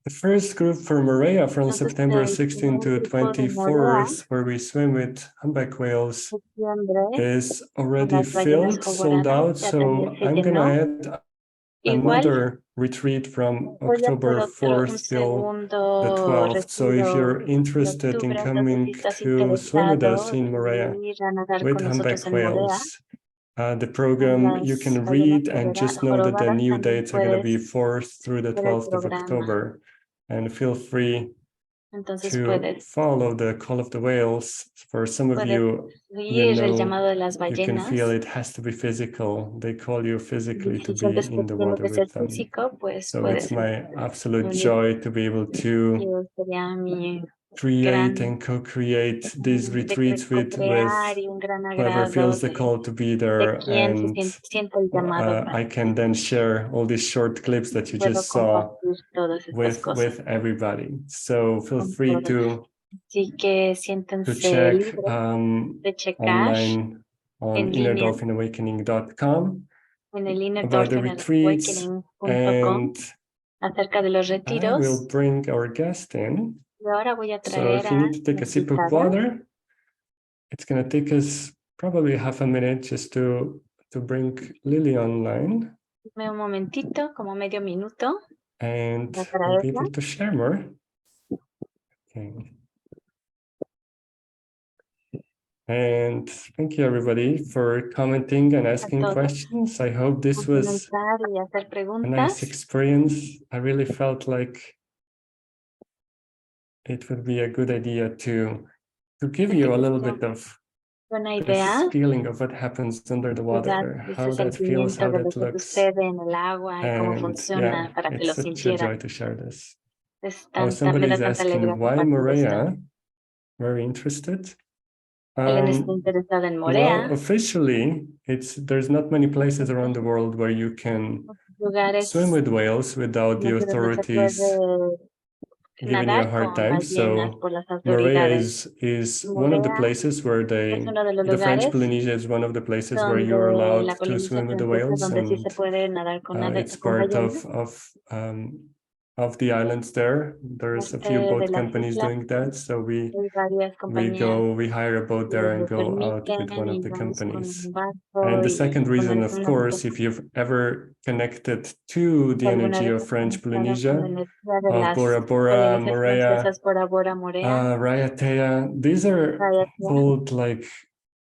the first group for Morea from Entonces, September el 16 primer to grupo de Morea, 24th, where we swim with humpback whales, septiembre, is con already las ballenas filled, sold out. ya también So se I'm gonna llenó. add Igual another retreat from voy a hacer October un 4th till the segundo 12th. So if retiro you're interested in octubre, entonces si coming estás to swim with us interesado in Morea en ir a nadar with con nosotros humpback en Morea, the con program you las can ballenas read and just know that the jorobadas, new también dates are going to be puedes 4th through the ver el 12th of programa. October. And feel free Entonces to follow the call of the whales. For some of you, you seguir el know, llamado de las you can feel ballenas. it has to be physical. They call you physically Y to si be sientes que in the tiene water que ser with them. físico, pues So puedes it's my absolute unir. joy to be able to Sería mi create gran and co-create these retreats with y un gran whoever agrado feels the call to be there, quien se and siente el llamado I can then share all these short clips that you just saw todas estas cosas with everybody. So feel con free todos. Así que to siéntense check de checar online on en línea innerdolphinawakening.com en el about the retreats, and acerca de los I retiros. will bring our guest in. Y ahora voy a So traer if you need to take a sip of water, it's going to take us probably half a minute just to bring Lilly online. Un momentito, como medio minuto. And we'll be able to share more. Okay. And thank you everybody for commenting and asking questions. I hope this was a nice experience. I really felt like it would be a good idea to give you a little bit of this feeling of what happens under the water, how that feels, how that looks. And yeah, it's such a joy to share this. Oh, somebody is asking why Morea? Very interested. Well, officially, there's not many places around the world where you can swim with whales without the authorities giving you a hard time. So Morea is one of the places where the French Polynesia is one of the places where you're allowed to swim with the whales, and it's part of the islands there. There's a few boat companies doing that, so we hire a boat there and go out with one of the companies. And the second reason, of course, if you've ever connected to the energy of French Polynesia, of Bora Bora, Morea, Raiatea, these are called like,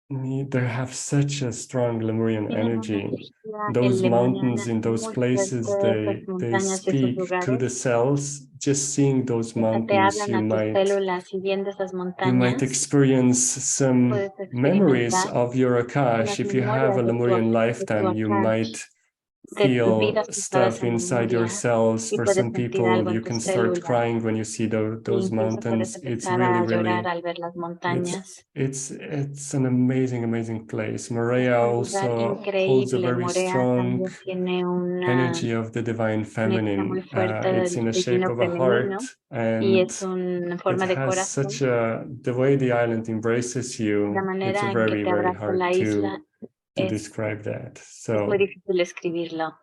they have such a strong Lemurian energy. Those mountains in those places, they speak to the cells. Just seeing those mountains, you might experience some memories of your Akash. If you have a Lemurian lifetime, you might feel stuff inside your cells. For some people, you can start crying when you see those mountains. It's really, it's an amazing place. Morea also holds a very strong energy of the divine feminine. It's in the shape of a heart, and it has such the way the island embraces you, it's very hard to describe that. So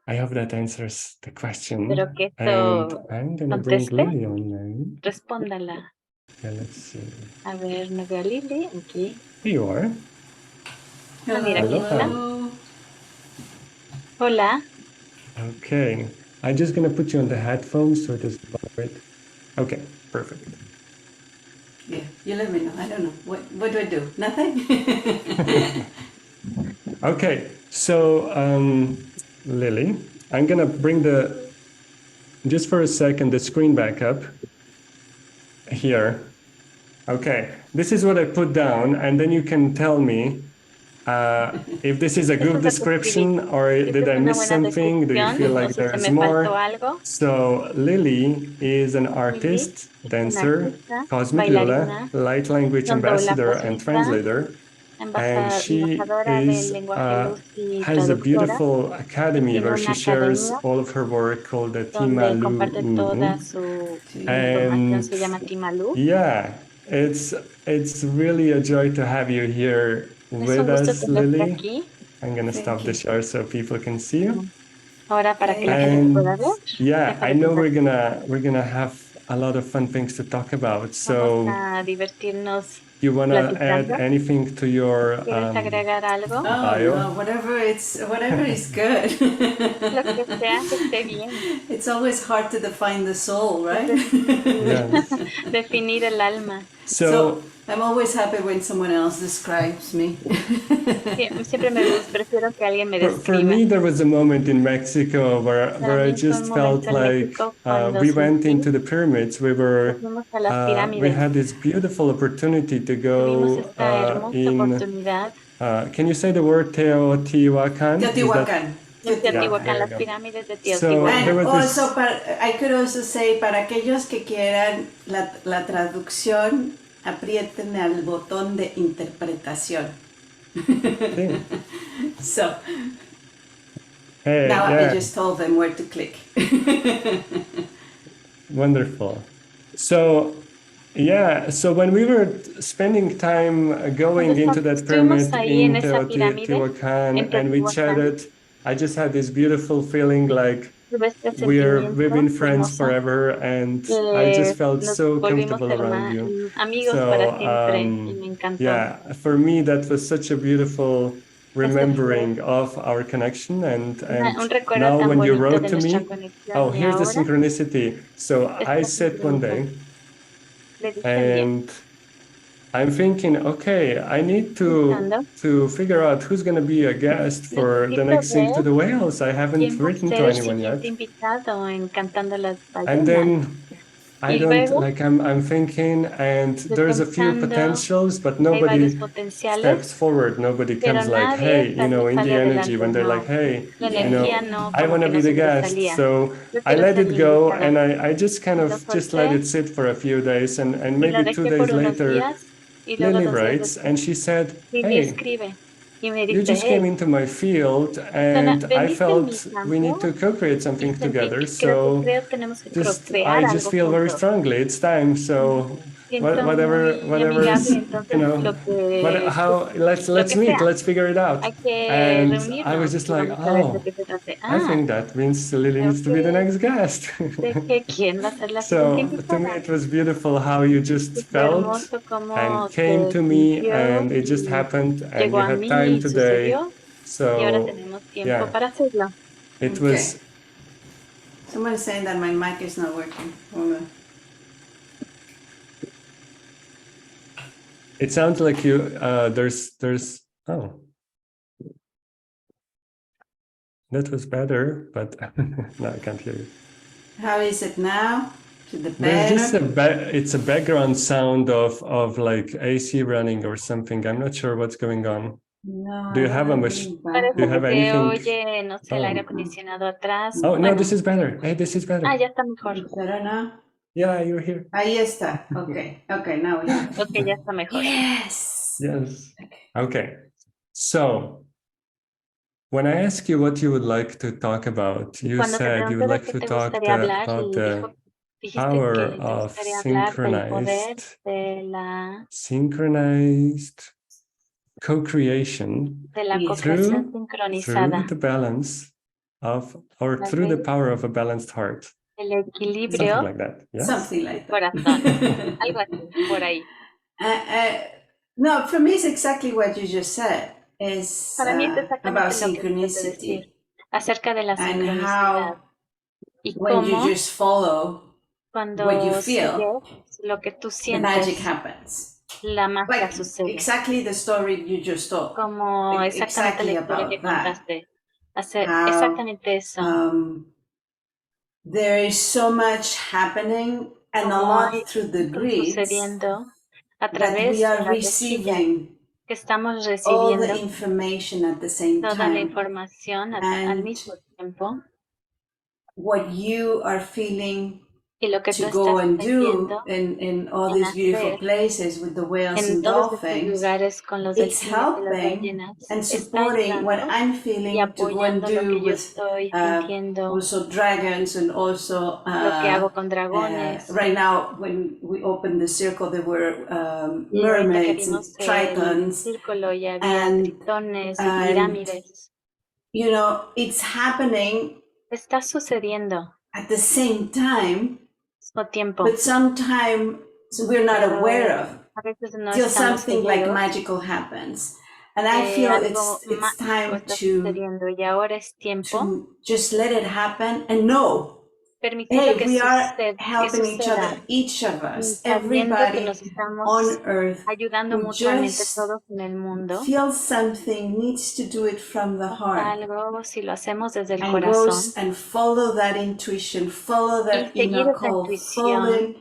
I hope that answers the question. And I'm going to bring Lilly online. Yeah, let's see. A ver, no veo a Lilly. Aquí. Here you are. Hello. Hola. Okay. I'm just going to put you on the headphones so it doesn't bother it. Okay, perfect. Yeah, you let me know. I don't know. What do I do? Nothing? Okay, so Lilly, I'm going to bring just for a second, the screen back up here. Okay, this is what I put down, and then you can tell me if this is a good description or did I miss something? Do you feel like there's more? So Lilly is an artist, dancer, cosmic doula, light language ambassador, and translator. and she embajadora del is lenguaje luz y has a traductora. beautiful academy Tiene where she una shares academia all of her work called the donde comparte Timalu. toda su información, se llama Timalu. Yeah, it's really a joy to have you here Es with un gusto us, tenerte Lily. aquí. I'm gonna stop the share so people can see you. Ahora para que la gente te pueda ver. Yeah, Dejo I de know compartir. we're gonna have a lot of fun things to talk about. Vamos So a divertirnos you wanna add platicando. anything to your ¿Quieres agregar algo? bio? No, whatever is good. Lo que sea que esté bien. It's always hard to define the soul, right? Yes. Definir el alma. So I'm always happy when someone else describes me. Siempre prefiero que alguien me for describa. me, there was a moment in Mexico where Para I mí fue un just felt momento en like México cuando we went sentí into the pyramids. We que fuimos a las pirámides. had this beautiful opportunity to Tuvimos go esta hermosa oportunidad. Can you say the word Teotihuacan? Teotihuacan. Teotihuacán, las pirámides de Teotihuacán. There was also, I could also say, para aquellos que quieran la traducción, aprieten al botón de interpretación. So, now I just told them where to click. Wonderful. So, yeah, so when we were spending time going into that pyramid in Teotihuacan and we chatted, I just had this beautiful feeling like we've been friends forever, and I just felt so comfortable around you. So, yeah, for me, that was such a beautiful remembering of our connection, and now when you wrote to me, oh, here's the synchronicity. So I said one day, and I'm thinking, okay, I need to figure out who's going to be a guest for the next Sing to the Whales. I haven't written to anyone yet. And then I don't, like, I'm thinking, and there's a few potentials, but nobody steps forward. Nobody comes like, hey, you know, in the energy, when they're like, hey, you know, I want to be the guest. So I let it go, and I just kind of just let it sit for a few days, and maybe 2 days later, Lily writes, and she said, hey, you just came into my field, and I felt we need to co-create something together. So I just feel very strongly it's time. So whatever is, you know, let's meet, let's figure it out. And I was just like, oh, I think that means Lily needs to be the next guest. So to me, it was beautiful how you just felt and came to me, and it just happened, and you had time today. So yeah, it was. Someone's saying that my mic is not working. Hold on. It sounds like you. There's. Oh, that was better, but no, I can't hear you. How is it now? There's just it's a background sound of like AC running or something. I'm not sure what's going on. No, do you have a machine? Do you have anything? Oh no, this is better. Hey, this is better. Ya está mejor. Better now? Yeah, you're here. Ahí está. Okay, now we have. Okay, ya está mejor. Yes. Okay. So when I ask you what you would like to talk about, you said you would like to talk about the power of synchronized co-creation through the balance of, or through the power of a balanced heart. Something like that. Yes? Something like that. Algo así, por ahí. No, for me, it's exactly what you just said. It's about synchronicity. Acerca de la sincronicidad. Y when you just follow what you feel, lo que tú sientes, the magic happens. La magia like sucede. Exactly the story you just told. Como exactamente la historia que contaste. Exactamente eso. There is so much happening, and a lot through the grids that we are receiving que estamos all the information at the same toda time. La información al mismo tiempo. What you are feeling Y lo que tú to go estás and do haciendo in all these beautiful places with the whales en and todos estos dolphins, lugares con los it's delfines y las helping ballenas, and está supporting what ayudando I'm y feeling to go and apoyando lo do que yo with estoy sintiendo, also dragons and also lo que hago con dragones. right now when we opened the circle there were Y ahorita que mermaids and vimos el tritons, círculo y había and tritones y pirámides. you know, it's happening Está sucediendo at the same time, al mismo tiempo, but sometimes we're not pero aware of. a veces no Till estamos something like seguros magical happens. And I feel algo it's time está to sucediendo y ahora es tiempo just let it happen and know, permitirlo hey, que we are suceda, helping each other, each of us, sabiendo que everybody nos estamos on earth ayudando who mutuamente just todos en el mundo. feels something, needs to do it from the heart. Algo, si lo hacemos desde el and corazón goes and follow that intuition, follow y that seguir inner esa call, intuición, following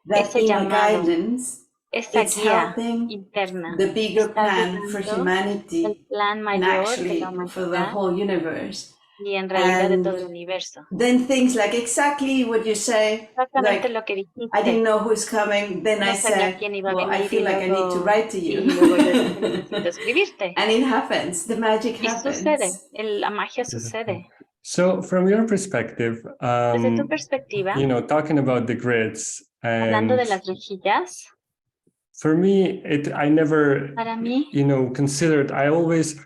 that ese inner llamado, guidance. esa It's guía helping interna, the bigger está plan for ayudando el humanity plan and mayor de la actually for the humanidad whole universe. y en realidad de And todo el universo. then things like exactly what you say, Exactamente like lo que I dijiste. didn't know who's coming, then No I sabía said, quién iba a well, I venir feel like I need to write to y you. luego yo dije, necesito escribirte. And it happens, the magic Y sucede, happens. la magia sucede. So from your perspective, Desde tu perspectiva, you know, talking about the grids, hablando de and las rejillas, for me, I never, para mí, you know, considered,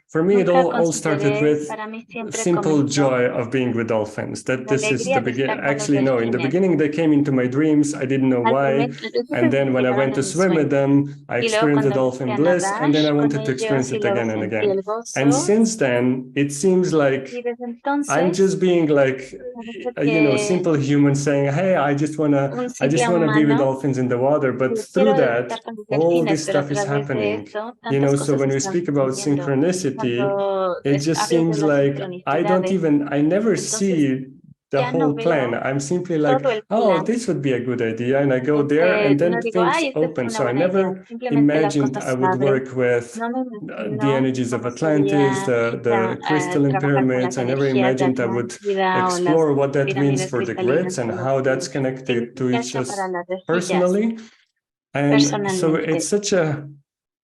for me, it nunca all started consideré, with para mí siempre simple comenzó joy of being with dolphins, that la this is alegría the de beginning. estar con los Actually, no, in the delfines. beginning, they came into my dreams. I didn't know why. And then when I went to swim with them, I Y luego experienced the cuando dolphin empecé a bliss, nadar and then I con wanted to ellos experience y it luego again and sentí again. el gozo, And since then, it seems like y desde I'm entonces just being like, parece you know, que simple human saying, hey, I just wanna un simple be with humano, dolphins in the water. But yo through quiero that, estar con los all delfines, this pero a stuff is través de happening. eso You know, tantas so cosas when we están speak about sucediendo. synchronicity, Cuando it just hablas de seems las like I sincronicidades, never entonces see the ya no whole plan. veo I'm simply like, todo el oh, plan. this would be a good idea. And I go there and No then digo, things ay, esta es open. una So I buena idea. never Simplemente las imagined cosas I se would abren. work with No me the imagino energies of cómo Atlantis, sería the crystalline trabajar con las pyramids. I never energías de imagined I would Atlántida o las explore what that means pirámides for the cristalinas grids and o lo how que that's connected to each significa eso para us las rejillas personally. And so it's personalmente. such a,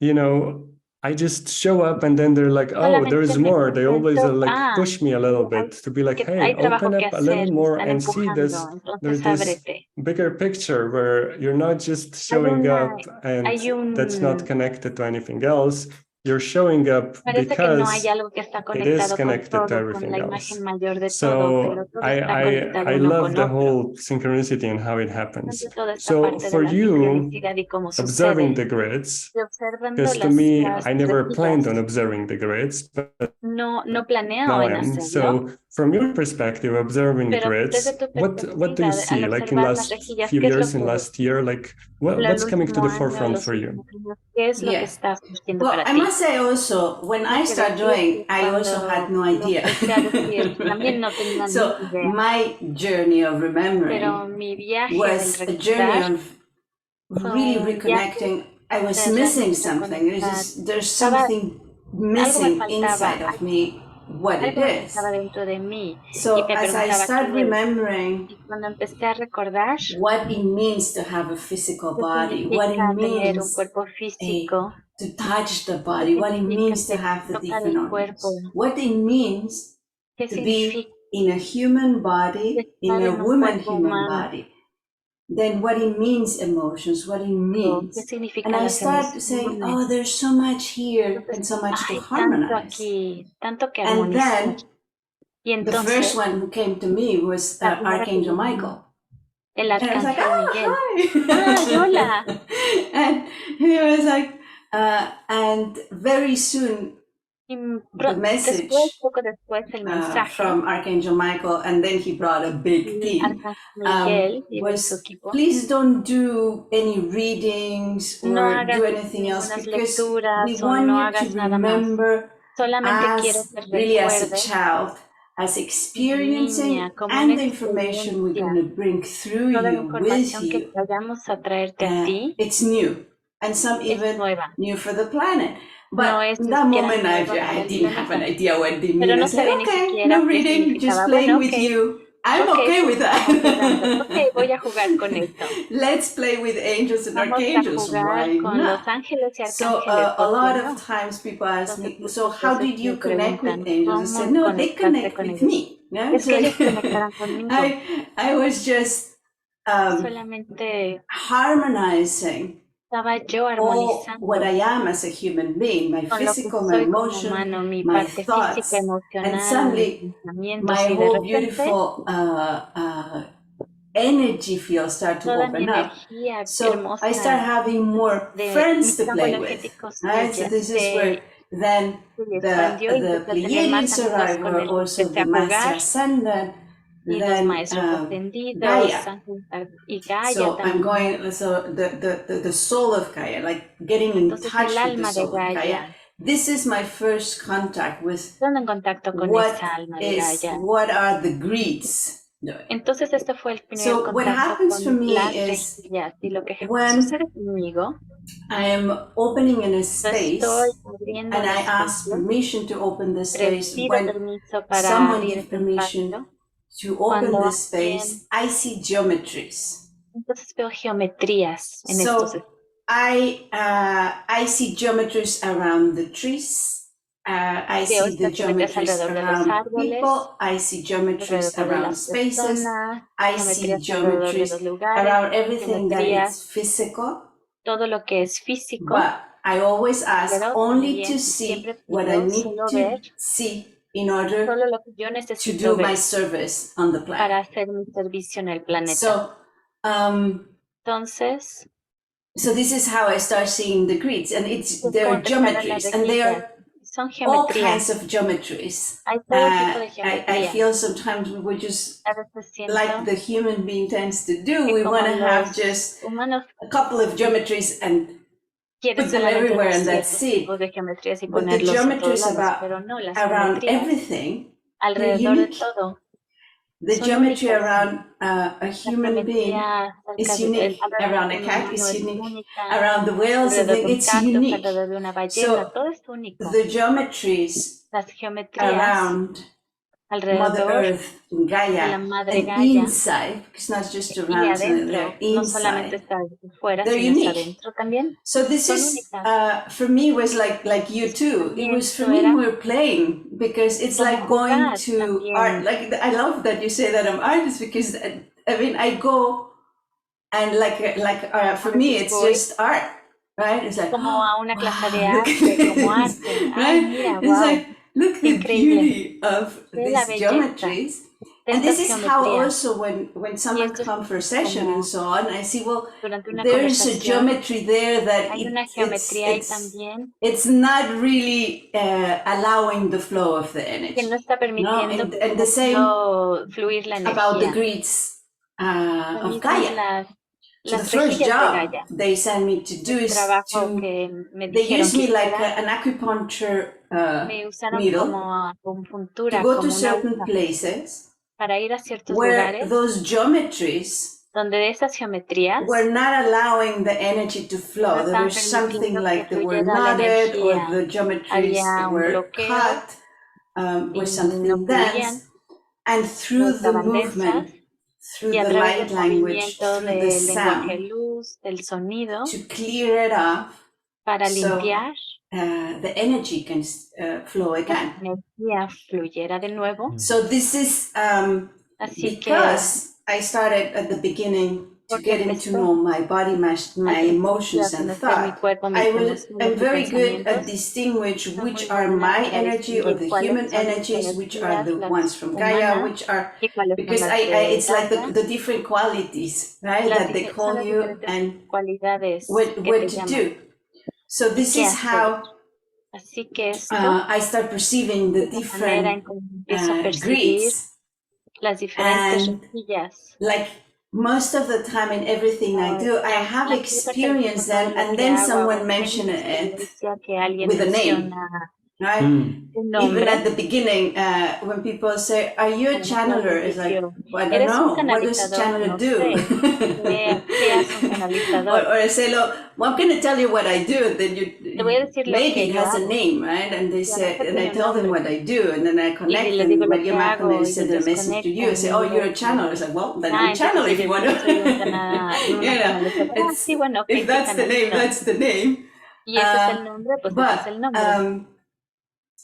you know, I just show up and then they're like, oh, there's Solamente me more. They always siento, like push me a little bit to be like, hey, hay trabajo open que up a little hacer, me more están and see this. empujando, There's entonces this ábrete. bigger picture where you're not just Hay showing up and that's not un, connected to anything else. You're showing up parece que no hay because algo que está it is conectado con connected to todo, con everything la else. imagen mayor de todo, So pero todo está conectado I uno love con the otro. whole synchronicity and how it happens. Entonces, toda esta So parte de for la you, sincronicidad y cómo observing sucede, the grids, y observando because to las me, I never planned rejillas, on observing the grids, but no planeo now I en am. hacerlo, So from your perspective, observing pero desde grids, tu what do you perspectiva, see? al Like in observar las last rejillas, few ¿qué es lo years, in que ves? last year, like El what's coming to último the año, forefront los for you? últimos años, ¿qué es lo que Yeah. está surgiendo Well, para I ti? must say also, when I Tengo que started decir doing, que I also had no cuando lo idea. empecé a decir, también no tenía ni So idea, my journey of pero remembering mi viaje del was a journey recordar of fue really un viaje reconnecting. I was de missing realmente something. reconectar. There's Estaba, something algo me missing faltaba, inside of me, what it algo me is. faltaba dentro de mí y So me as I preguntaba start qué es. remembering Y cuando empecé a recordar what it means to have a physical qué body, what it significa tener un means cuerpo físico, to touch the qué body, what it significa means to have the tocar different el cuerpo, organs, what it means qué to be significa in a human body, in estar a en un woman cuerpo human humano, body, then what it means emotions, what it qué means. And significan I las start saying, emociones. oh, there's so much here Entonces, and so much to hay tanto harmonize. aquí, tanto que And armonizar. then Y the entonces, first one who came to me was la primera que Archangel vino, Michael. el And I was like, arcángel Miguel. hi. Hola. And he was like, and very soon Y the message poco después, el mensaje from Archangel Michael, and then he brought a big del team, arcángel Miguel y de su was equipo. please don't do any readings No or hagas do anything else ninguna because we lecturas o want no you hagas to nada más. remember Solamente quiero as que really as a recuerdes, child, as experiencing niña, como and una the information we're experiencia, going to bring through toda la you, with información que you, vayamos a traerte a ti it's new. And some es even nueva. new for the planet. No But es in ni that siquiera moment, nueva para I el didn't have an planeta. idea what they Pero mean. I no said, sabía ni okay, siquiera no qué reading, just significaba. playing Bueno, with ok, you. I'm okay with that. Ok, voy a jugar con esto. Let's play with angels and Vamos archangels. a jugar Why con not? los ángeles y So arcángeles. a lot No? of times people ask me, Entonces, so muchas how veces did me you connect with preguntan, angels? I said, ¿cómo no, they conectaste connect con with ellos? me. No? Es que ellos conectaron conmigo. I was just Solamente harmonizing estaba yo all what armonizando I am as a human being, my con lo que physical, my soy como emotion, humano, mi my parte física, thoughts, and emocional, mis suddenly pensamientos, my y de whole repente beautiful energy field start to toda mi open up. energía So hermosa I start having more de friends mi to campo play with. energético Right? So this is where then se expandió y the empecé a tener más Pleiadians amigos con arrive, el que also empecé the a Master jugar, Ascendant, y los then maestros ascendidos, Gaia. y Gaia So I'm también. going, so the soul of Gaia, like getting in Entonces touch el with the alma de soul of Gaia. Gaia, This is my first contact with estando en contacto con what esa alma de Gaia. what are the greeds doing. Entonces este fue el primer So what contacto happens for con me las is rejillas, y lo que when sucede conmigo, I am opening in a yo space estoy abriendo and un I ask espacio, permission to open the space, pido when permiso para someone abrir gives ese permission espacio. to open Cuando the alguien, space, I see geometries. entonces veo geometrías en estos So I see geometries around the trees. I veo see the estas geometrías geometries alrededor de los around árboles, people. I see geometries alrededor de around las spaces. personas, I see geometrías alrededor de los geometries lugares, around everything that geometrías, is physical. todo lo que es físico, But I always ask pero only también to siempre see what I pido need solo to ver see in order solo lo que yo to necesito do my ver service on the planet. para hacer mi servicio en el planeta. So, Entonces, so this is how I start seeing the grids, and es they're como empezar a las geometries, and they rejillas. are Son all geometrías. kinds of geometries. Hay todo tipo de I geometrías. feel sometimes we would just, A veces siento like the human being tends to do, que we como want to have los just humanos a couple of geometries and quieren put them solamente everywhere, unos and that's ciertos it. tipos de geometrías y But the ponerlos en todos geometries lados, pero no, las around geometrías everything, they're alrededor de unique. todo The son geometry únicas. around a La human being geometría is acerca unique. Around a un cat humano is es unique. única, Around the whales, alrededor de un it's canto, unique. alrededor de una ballena, So todo es único. the geometries Las geometrías around Mother alrededor Earth, de Gaia, la Madre and Gaia inside, because not just y around, so adentro, they're no solamente inside. está fuera, They're sino está unique. adentro también. So this Son is únicas. for me was like you too. It was for me more playing, because it's Como like going jugar to también. art. Like I love that you say that I'm artist, because I mean I go and for me it's just art, right? It's like como a una clase de look at arte, como this, arte. Ay, right? mira, It's wow. like look at the Increíble. beauty of Ve la these belleza geometries. de And this estas is how geometrías. also when someone esto es comes for a session como and so on, I see, well, durante una there is a conversación geometry there that hay una geometría ahí también it's not really allowing the flow of the energy. que no está permitiendo and the same fluir la about the energía. grids Lo of mismo Gaia. So the las first rejillas de job Gaia. they sent me to do El is trabajo to, que me they dijeron use me que like hiciera, an acupuncture me usaron needle como to acupuntura, go to como una certain aguja, places para ir a ciertos where lugares those geometries donde esas geometrías were not allowing the energy to no flow. There estaban was something permitiendo que like they were fluyera la knotted, or energía. the geometries Había un were bloqueo cut, y or no something fluían, dense. And no through the estaban movement, densas, through y a the través light del language, movimiento through the del lenguaje sound, luz, del sonido, to clear it off, para so limpiar the energy can flow la again. energía fluyera de nuevo. So this is Así que because I started at the beginning to porque getting to empecé know my body, my al emotions principio a and conocer mi thought. cuerpo, mis I'm emociones y very good at pensamientos. distinguish Soy which muy are buena my para energy or distinguir the cuáles human son mis energies, which are energías, the las ones from Gaia, humanas, which are, y cuáles son because las de it's like Gaia. the different qualities, right? Las That they son call las you diferentes and cualidades what que te to llaman. do. So this ¿Qué is hacer? how Así que esto, I start perceiving the de esa manera en different que empiezo a percibir grids. las diferentes And rejillas. like most of the time in everything I do, I have La mayor parte del tiempo experienced todo them, lo and que then hago, someone tengo mentioned una it experiencia que alguien with a name. menciona right? Even at the beginning, when people say, "Are you a channeler?" It's like, well, I don't know. What does a channeler do? Or I say, "Look, well, I'm going to tell you what I do." Then maybe it has a name, right? And they say, and I tell them what I do, and then I connect, and Maria Magna send a message to you and say, "Oh, you're a channeler." It's like, well, then I'm a channeler if you want to. If that's the name, that's the name.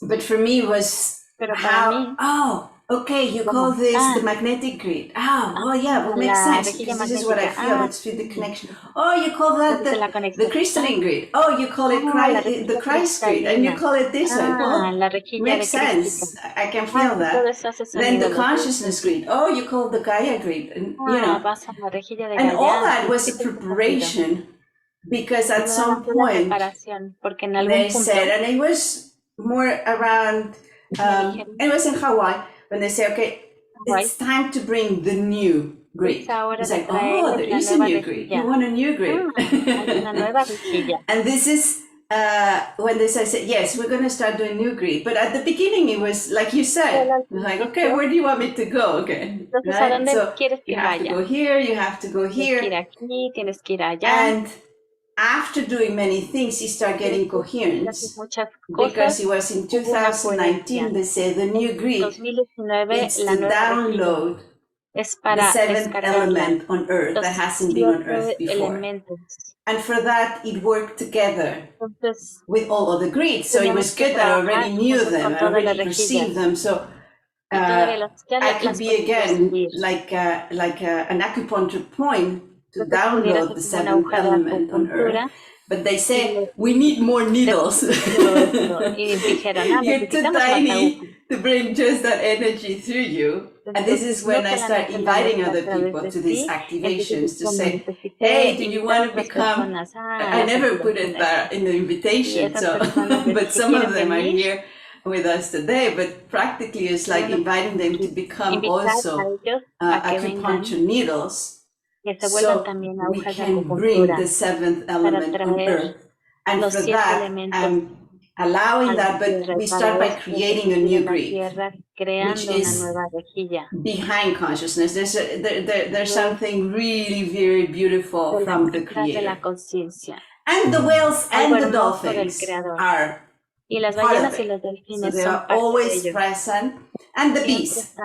But for me was how, okay, you call this the magnetic grid. Oh, yeah, well, makes sense, because this is what I feel, it's through the connection. Oh, you call that the crystalline grid. Oh, you call it the Christ grid, and you call it this one. Well, makes sense, I can feel that. Then the consciousness grid. Oh, you call the Gaia grid, and you know. And all that was a preparation, because at some point they said, and it was more around, it was in Hawaii, when they say, okay, it's time to bring the new grid. It's like, oh, there is a new grid. You want a new grid. And this is when they say, yes, we're going to start doing new grid. But at the beginning, it was like you said, like, okay, where do you want me to go? Okay, right? So you have to go here, you have to go here. And after doing many things, you start getting coherence, because it was in 2019, they say the new grid, it's to download the seventh element on Earth that hasn't been on Earth before. And for that, it worked together with all other grids. So it was good that I already knew them, I already perceived them. So I could be, again, like an acupuncture point to download the seventh element on Earth. But they say, we need more needles. You're too tiny to bring just that energy through you. And this is when I start inviting other people to these activations to say, hey, do you want to become, I never put it there in the invitation, so, but some of them are here with us today, but practically it's like inviting them to become also acupuncture needles. So we can bring the seventh element on Earth. And for that, I'm allowing that, but we start by creating a new grid, which is behind consciousness. There's something really very beautiful from the Creator. And the whales and the dolphins are part of it. So they are always present. And the bees,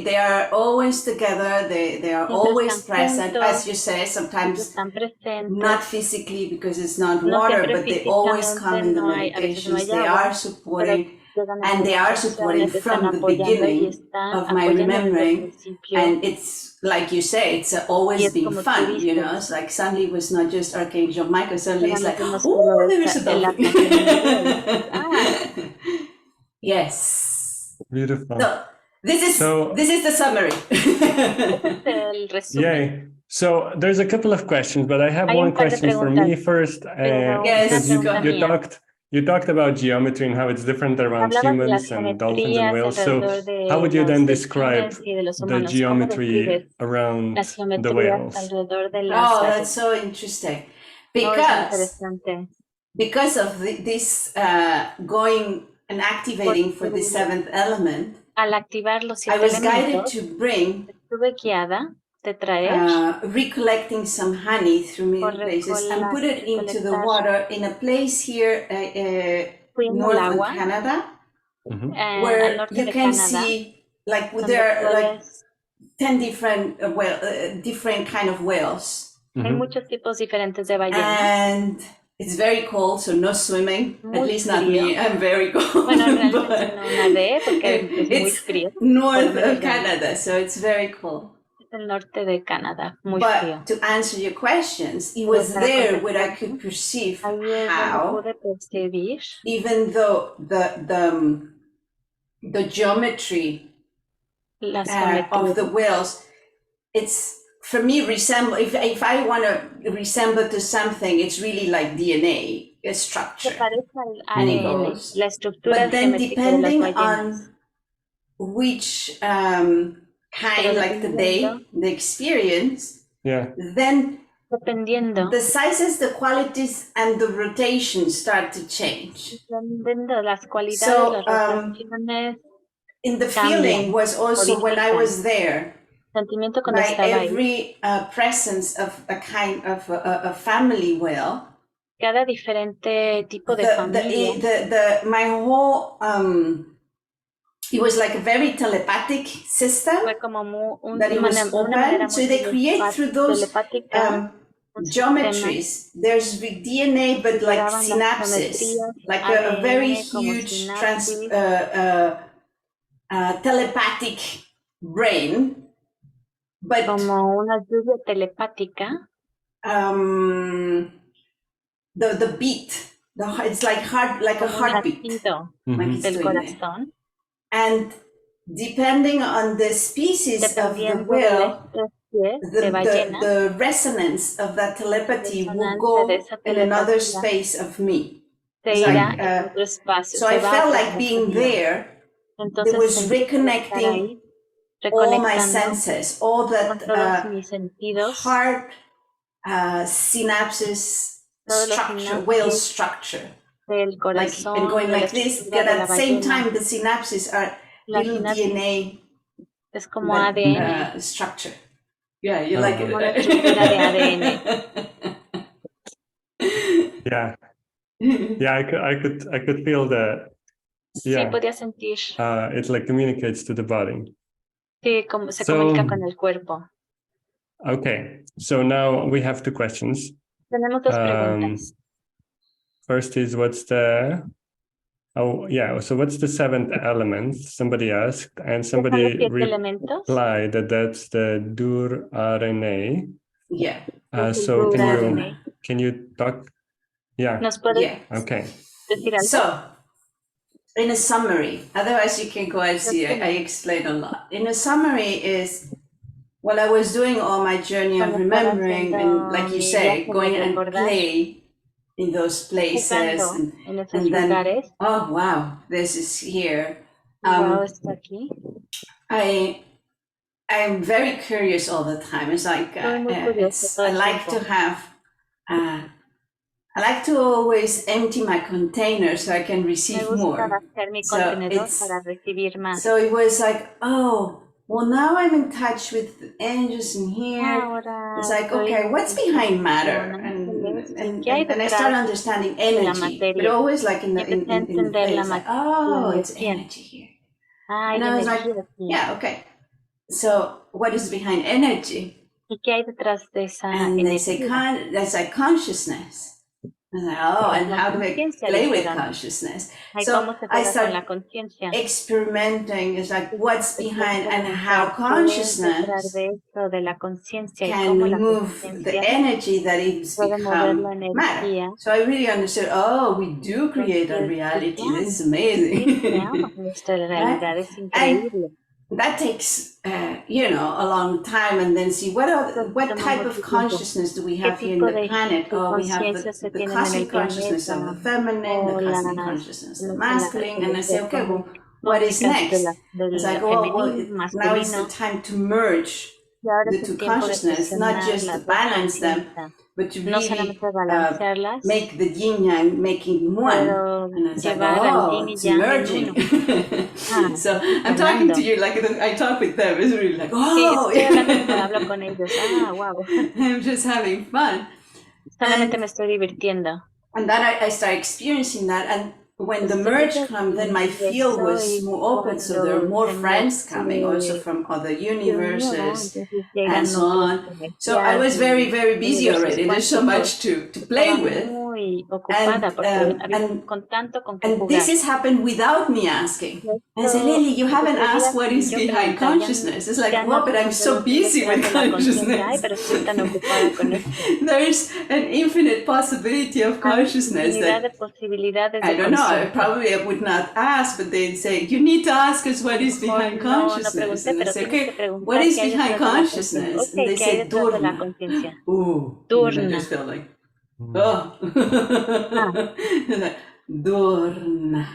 they are always together, they are always present, as you say, sometimes not physically because it's not water, but they always come in the meditations, they are supporting, and they are supporting from the beginning of my remembering. And it's, like you say, it's always been fun, you know, it's like suddenly it was not just Archangel Michael, suddenly it's like, oh, there is a dolphin. Yes. Beautiful. So this is the summary. Yay. So there's a couple of questions, but I have one question for me first. Yes, you talked about geometry and how it's different around humans and dolphins and whales. So how would you then describe the geometry around the whales? Oh, that's so interesting. Because of this going and activating for the seventh element, I was guided to bring recollecting some honey through many places and put it into the water in a place here, northern Canada, where you can see, like, there are like 10 different different kind of whales. And it's very cold, so no swimming, at least not me, I'm very cold. It's north of Canada, so it's very cold. But to answer your questions, it was there where I could perceive how, even though the geometry of the whales, it's, for me, resemble, if I want to resemble to something, it's really like DNA, a structure, and it goes. But then depending on which kind, like the day, the experience, then Dependiendo. The sizes, the qualities, and the rotation start to change. Dependiendo las cualidades, So, las rotaciones. in the Cambian, feeling was also when I was there, sentimiento cuando by estaba ahí. every presence of a kind of a family whale. Cada diferente tipo de familia. My whole it was like a very telepathic system that it was open. So they create through those geometries. There's the DNA, but like synapses, like a very huge telepathic brain. But como una lluvia telepática. The beat, it's like a heartbeat. Del corazón. And depending on the species of the whale, the resonance of that telepathy will go in another space of me. So I felt like being there. It was reconnecting all my senses, all that heart synapses structure, whale structure. Like, and going like this, but at the same time, the synapses are little DNA structure. Yeah, you like it. Yeah, yeah, I could feel that. Yeah, podía sentir. It like communicates to the body. Sí, como se comunica con el cuerpo. Okay, so now we have two questions. Tenemos dos preguntas. First is what's the so what's the seventh element? Somebody asked, and somebody replied that that's the dur RNA. Yeah. So can you talk? Yeah. Okay. So, in a summary, otherwise you can go and see. I explain a lot. In a summary is, while I was doing all my journey of remembering, and like you say, going and play in those places, and then, oh wow, this is here. I'm very curious all the time. It's like I like to have, I like to always empty my container so I can receive more. So it was like, oh, well, now I'm in touch with angels in here. It's like, okay, what's behind matter? And I start understanding energy, but always like in the face, like, oh, it's energy here. And I was like, yeah, okay. So what is behind energy? And they say, that's like consciousness. And like, oh, and how do I play with consciousness? So I start experimenting. It's like what's behind and how consciousness can move the energy that it's become matter. So I really understood, oh, we do create a reality. This is amazing. Right? And that takes, a long time, and then see what type of consciousness do we have here in the planet? Oh, we have the cosmic consciousness of the feminine, the cosmic consciousness of the masculine, and I say, okay, well, what is next? It's like, well, now is the time to merge the two consciousness, not just to balance them, but to really make the yin yang making one. And it's like, oh, it's merging. So I'm talking to you like I talk with them. It's really like, oh, I'm just having fun. Solamente me estoy divirtiendo. And then I start experiencing that, and when the merge comes, then my field was more open, so there are more friends coming also from other universes and so on. So I was very, very busy already. There's so much to play with. And this has happened without me asking. And I say, Lily, you haven't asked what is behind consciousness. It's like, well, but I'm so busy with consciousness. There's an infinite possibility of consciousness that, I don't know, probably I would not ask, but they'd say, you need to ask us what is behind consciousness. And I say, okay, what is behind consciousness? And they say, Durna. Ooh, and I just felt like, oh. Durna.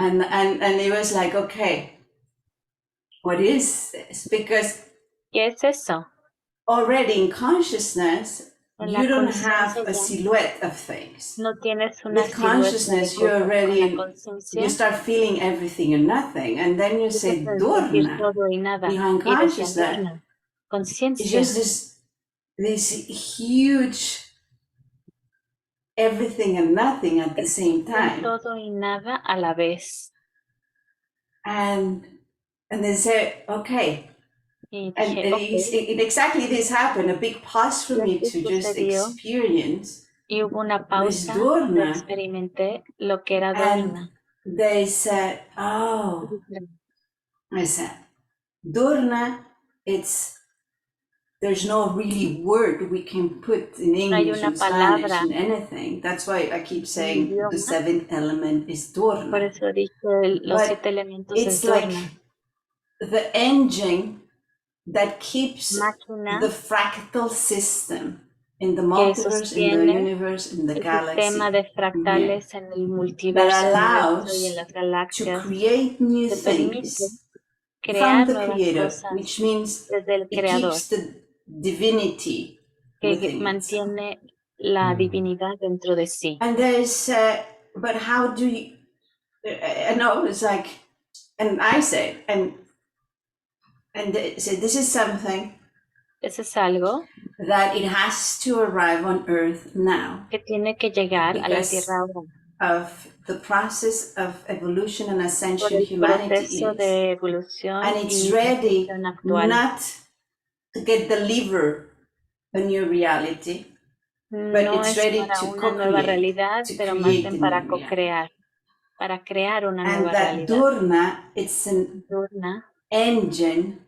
And it was like, okay, what is this? Because ¿Qué es eso? already in consciousness, you don't have a silhouette of things. No tienes una With consciousness, you already, you start feeling everything and nothing, and then you say Durna. Behind consciousness, it's just this huge everything and nothing at the same time. Todo y nada a la vez. And they say, okay. And exactly this happened, a big pause for me to just experience. Y hubo una pausa donde experimenté lo que era Durna. They said, oh, I said, Durna, there's no really word we can put in English and Spanish and anything. That's why I keep saying the seventh element is Durna. Por eso dije los 7 elementos it's like the engine that keeps the fractal system in the multiverse, in the universe, in the galaxy. Sistema de fractales en el multiverso, y en las galaxias, to create new things from the creator, which means it keeps the divinity que mantiene la divinidad dentro de sí. And there's, but how do you, I know it's like, and I say, and they say, this is something Eso es algo that it has to arrive on Earth now. Que tiene que llegar a la Tierra ahora. Of the process of evolution and ascension humanity is. And it's ready not to get the liver a new reality, but it's ready to co-create, pero más bien para co-crear, para crear una nueva realidad. And that Durna, it's an engine.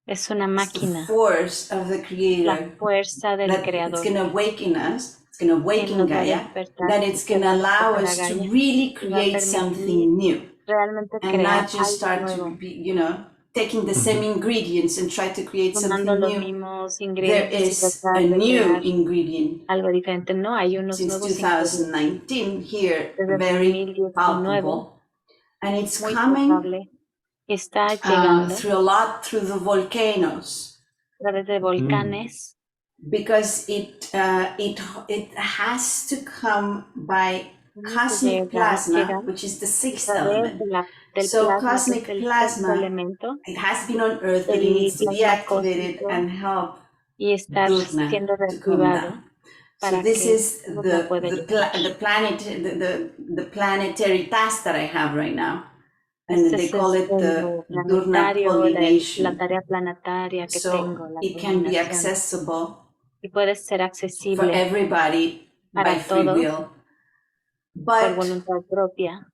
Es una máquina. The force of the creator. La fuerza del creador. It's going to awaken us. It's going to awaken Gaia. That it's going to allow us to really create something new. And not just start to be, taking the same ingredients and try to create something new. There is a new ingredient. Algo diferente. No, hay unos since 2019 here, very palpable. And it's coming. Está llegando through the volcanoes. A través de volcanes. Because it has to come by cosmic plasma, which is the 6th element. So cosmic plasma, it has been on Earth, but it needs to be activated and help Durna to come down. So this is the planetary task that I have right now. And they call it the Durna pollination. La tarea planetaria que tengo, la it can be accessible y puede ser accesible for everybody by free will, but por voluntad propia,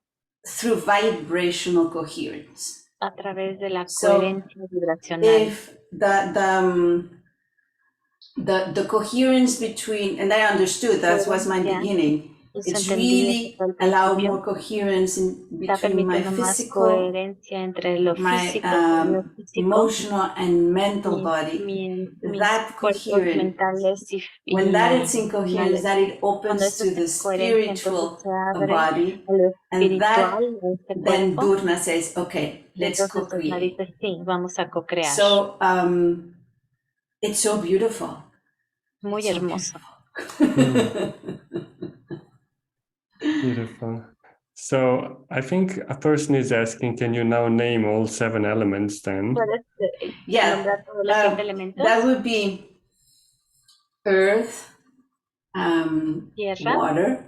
through vibrational coherence. A través de la coherencia vibracional. If the coherence between, and I understood that was my beginning. It's really allowed more coherence between my physical, my emotional and mental body. That coherence, when that is in coherence, that it opens to the spiritual body, and that then Durna says, okay, let's co-create. So it's so beautiful. Muy hermoso. Beautiful. So I think a person is asking, can you now name all 7 elements then? Yeah, that would be earth, Tierra, water,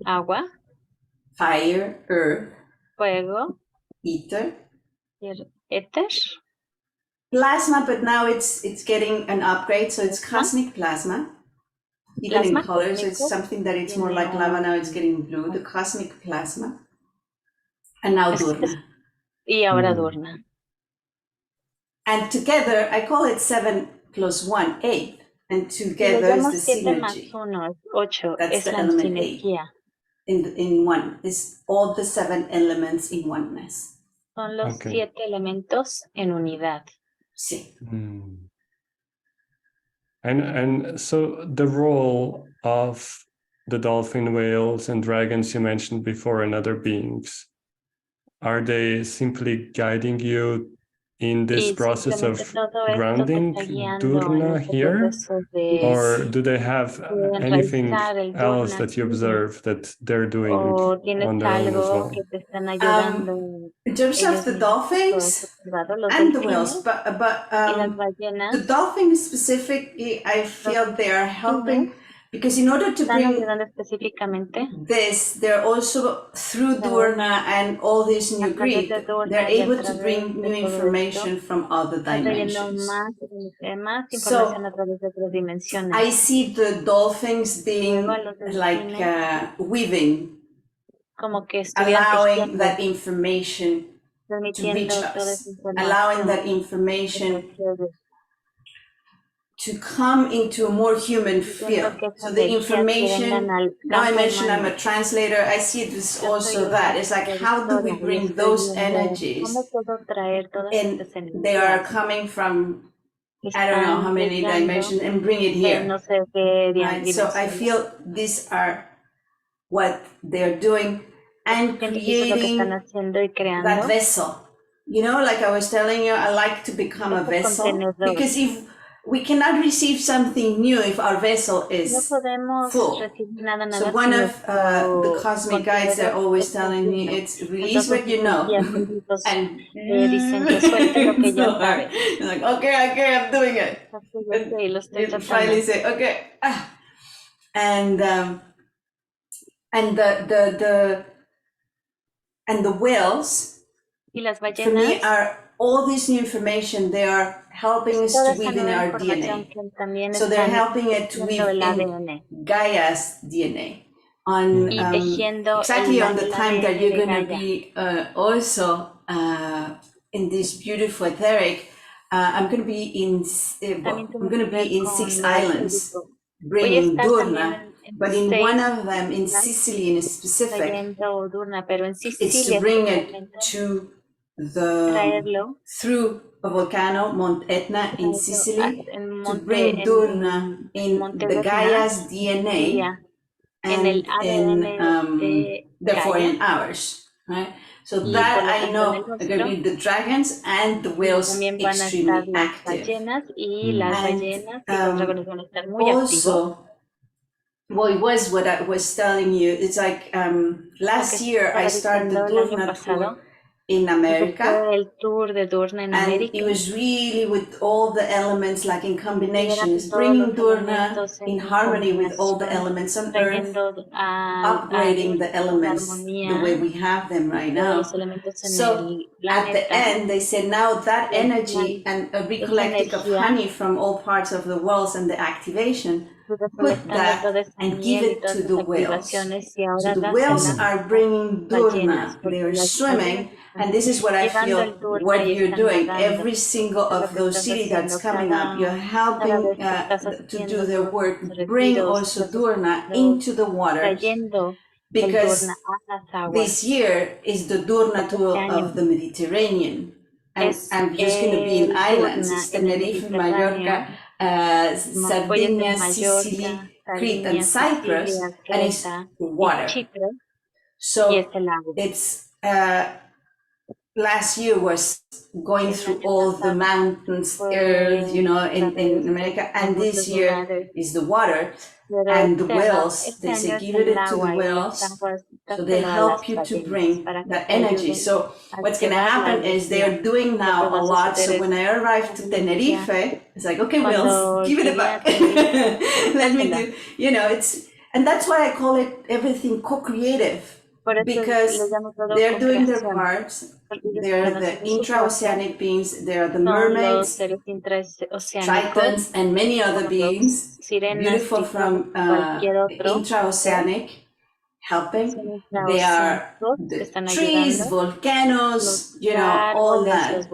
agua, fire, earth, fuego, ether, éter, plasma, but now it's getting an upgrade, so it's cosmic plasma. Even in colors, it's something that it's more like lava, now it's getting blue, the cosmic plasma. And now Durna. Y ahora Durna. And together, I call it 7 plus 1, 8. And together is the synergy. 8, that's the element 8. In one. It's all the 7 elements in oneness. Son los 7 elementos en unidad. Sí. And so the role of the dolphin, whales, and dragons you mentioned before and other beings, are they simply guiding you in this process of grounding Durna here? Or do they have anything else that you observe that they're doing on their own as well? In terms of the dolphins and the whales, but the dolphins specifically, I feel they are helping because in order to bring this, they're also through Durna and all this new Greek, they're able to bring new information from other dimensions. So I see the dolphins being like weaving, allowing that information to reach us, allowing that information to come into a more human feel. So the information, now I mentioned I'm a translator, I see this also that. It's like, how do we bring those energies? And they are coming from, I don't know how many dimensions, and bring it here. Right? So I feel these are what they're doing and creating that vessel. You know, like I was telling you, I like to become a vessel because if we cannot receive something new if our vessel is full. So one of the cosmic guides are always telling me, it's release what you know. And it's so hard. You're like, okay, I'm doing it. And you finally say, okay. And the whales, for me, are all this new information. They are helping us to weave in our DNA. So they're helping it to weave in Gaia's DNA. On exactly on the time that you're going to be also in this beautiful etheric. I'm going to be in 6 islands, bringing Durna. But in one of them, in Sicily in specific, it's to bring it to through a volcano, Mount Etna in Sicily, to bring Durna in the Gaia's DNA and therefore in ours, right? So that I know are going to be the dragons and the whales extremely active. And also, well, it was what I was telling you. It's like last year I started the Durna tour in America, and it was really with all the elements, like in combinations, bringing Durna in harmony with all the elements on Earth, upgrading the elements the way we have them right now. So at the end, they said now that energy and a recollecting of honey from all parts of the world and the activation, put that and give it to the whales. So the whales are bringing Durna, they are swimming, and this is what I feel what you're doing. Every single of those cities that's coming up, you're helping to do their work, bring also Durna into the water, because this year is the Durna tour of the Mediterranean. And I'm just going to be in islands, it's Tenerife, Mallorca, Sardinia, Sicily, Crete, and Cyprus, and it's water. So it's last year was going through all the mountains, earth, you know, in America, and this year is the water. And the whales, they say give it to the whales, so they help you to bring that energy. So what's going to happen is they are doing now a lot. So when I arrived to Tenerife, it's like, okay, whales, give it back. Let me do, you know, and that's why I call it everything co-creative, because they're doing their parts. They're the intra-oceanic beings, they are the mermaids, tritons, and many other beings, beautiful from intra-oceanic, helping. They are the trees, volcanoes, you know, all that.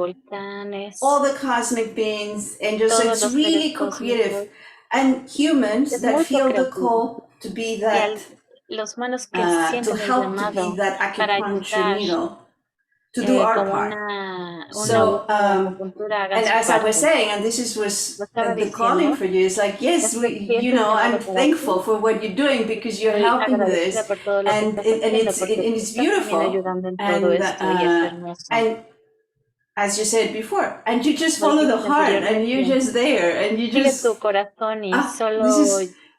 All the cosmic beings, angels, so it's really co-creative. And humans that feel the call to be that, to help to be that acupuncture needle, to do our part. So, and as I was saying, and this was the calling for you, it's like, yes, you know, I'm thankful for what you're doing because you're helping this, and it's beautiful. And as you said before, and you just follow the heart, and you're just there, and you just, this is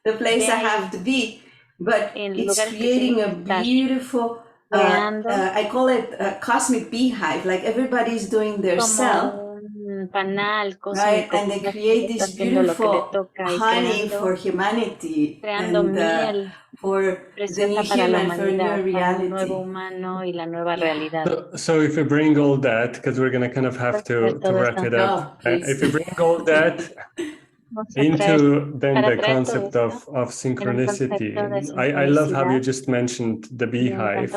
the place I have to be. But it's creating a beautiful, I call it a cosmic beehive, like everybody's doing their cell, right? And they create this beautiful honey for humanity, and for the new human, for a new reality. So if we bring all that, because we're going to kind of have to wrap it up, if we bring all that into then the concept of synchronicity, I love how you just mentioned the beehive.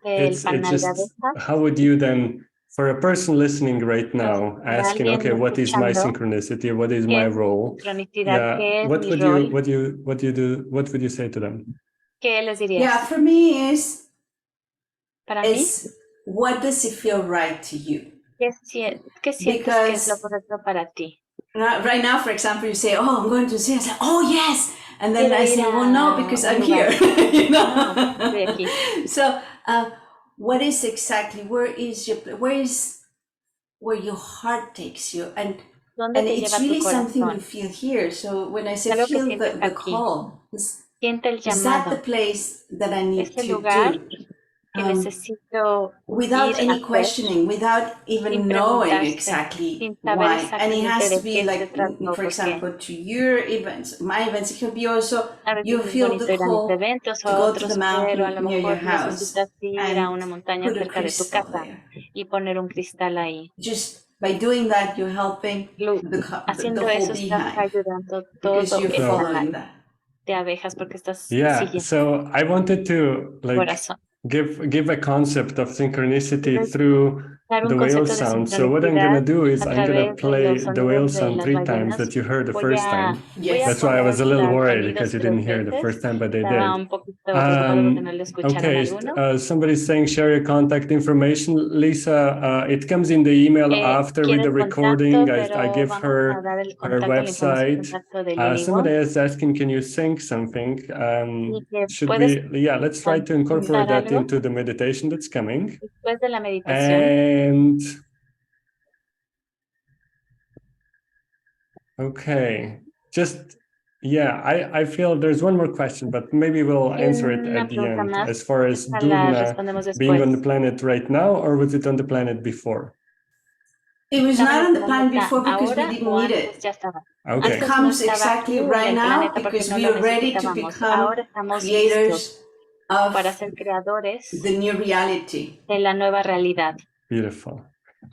It's just, how would you then, for a person listening right now, asking, okay, what is my synchronicity? What is my role? Yeah, what would you say to them? Yeah, for me is what does it feel right to you? Because right now, for example, you say, oh, I'm going to see, I say, oh yes, and then I say, well, no, because I'm here. You know? So what is exactly, where your heart takes you, and it's really something you feel here. So when I say feel the call, is that the place that I need to do? Without any questioning, without even knowing exactly why. And it has to be like, for example, to your events, my events, it could be also, you feel the call to go to the mountain near your house and put a crystal there. Just by doing that, you're helping the whole beehive, because you're following that. Yeah, so I wanted to like give a concept of synchronicity through the whale sound. So what I'm going to do is I'm going to play the whale sound 3 times that you heard the first time. Yes. That's why I was a little worried, because you didn't hear the first time, but they did. Okay, somebody's saying share your contact information. Lisa, it comes in the email after with the recording. I give her website. Somebody is asking, can you sing something? Should we? Yeah, let's try to incorporate that into the meditation that's coming. And okay, just yeah, I feel there's one more question, but maybe we'll answer it at the end. As far as Durna being on the planet right now, or was it on the planet before? It was not on the planet before because we didn't need it. Okay. It comes exactly right now because we are ready to become creators of the new reality. Beautiful.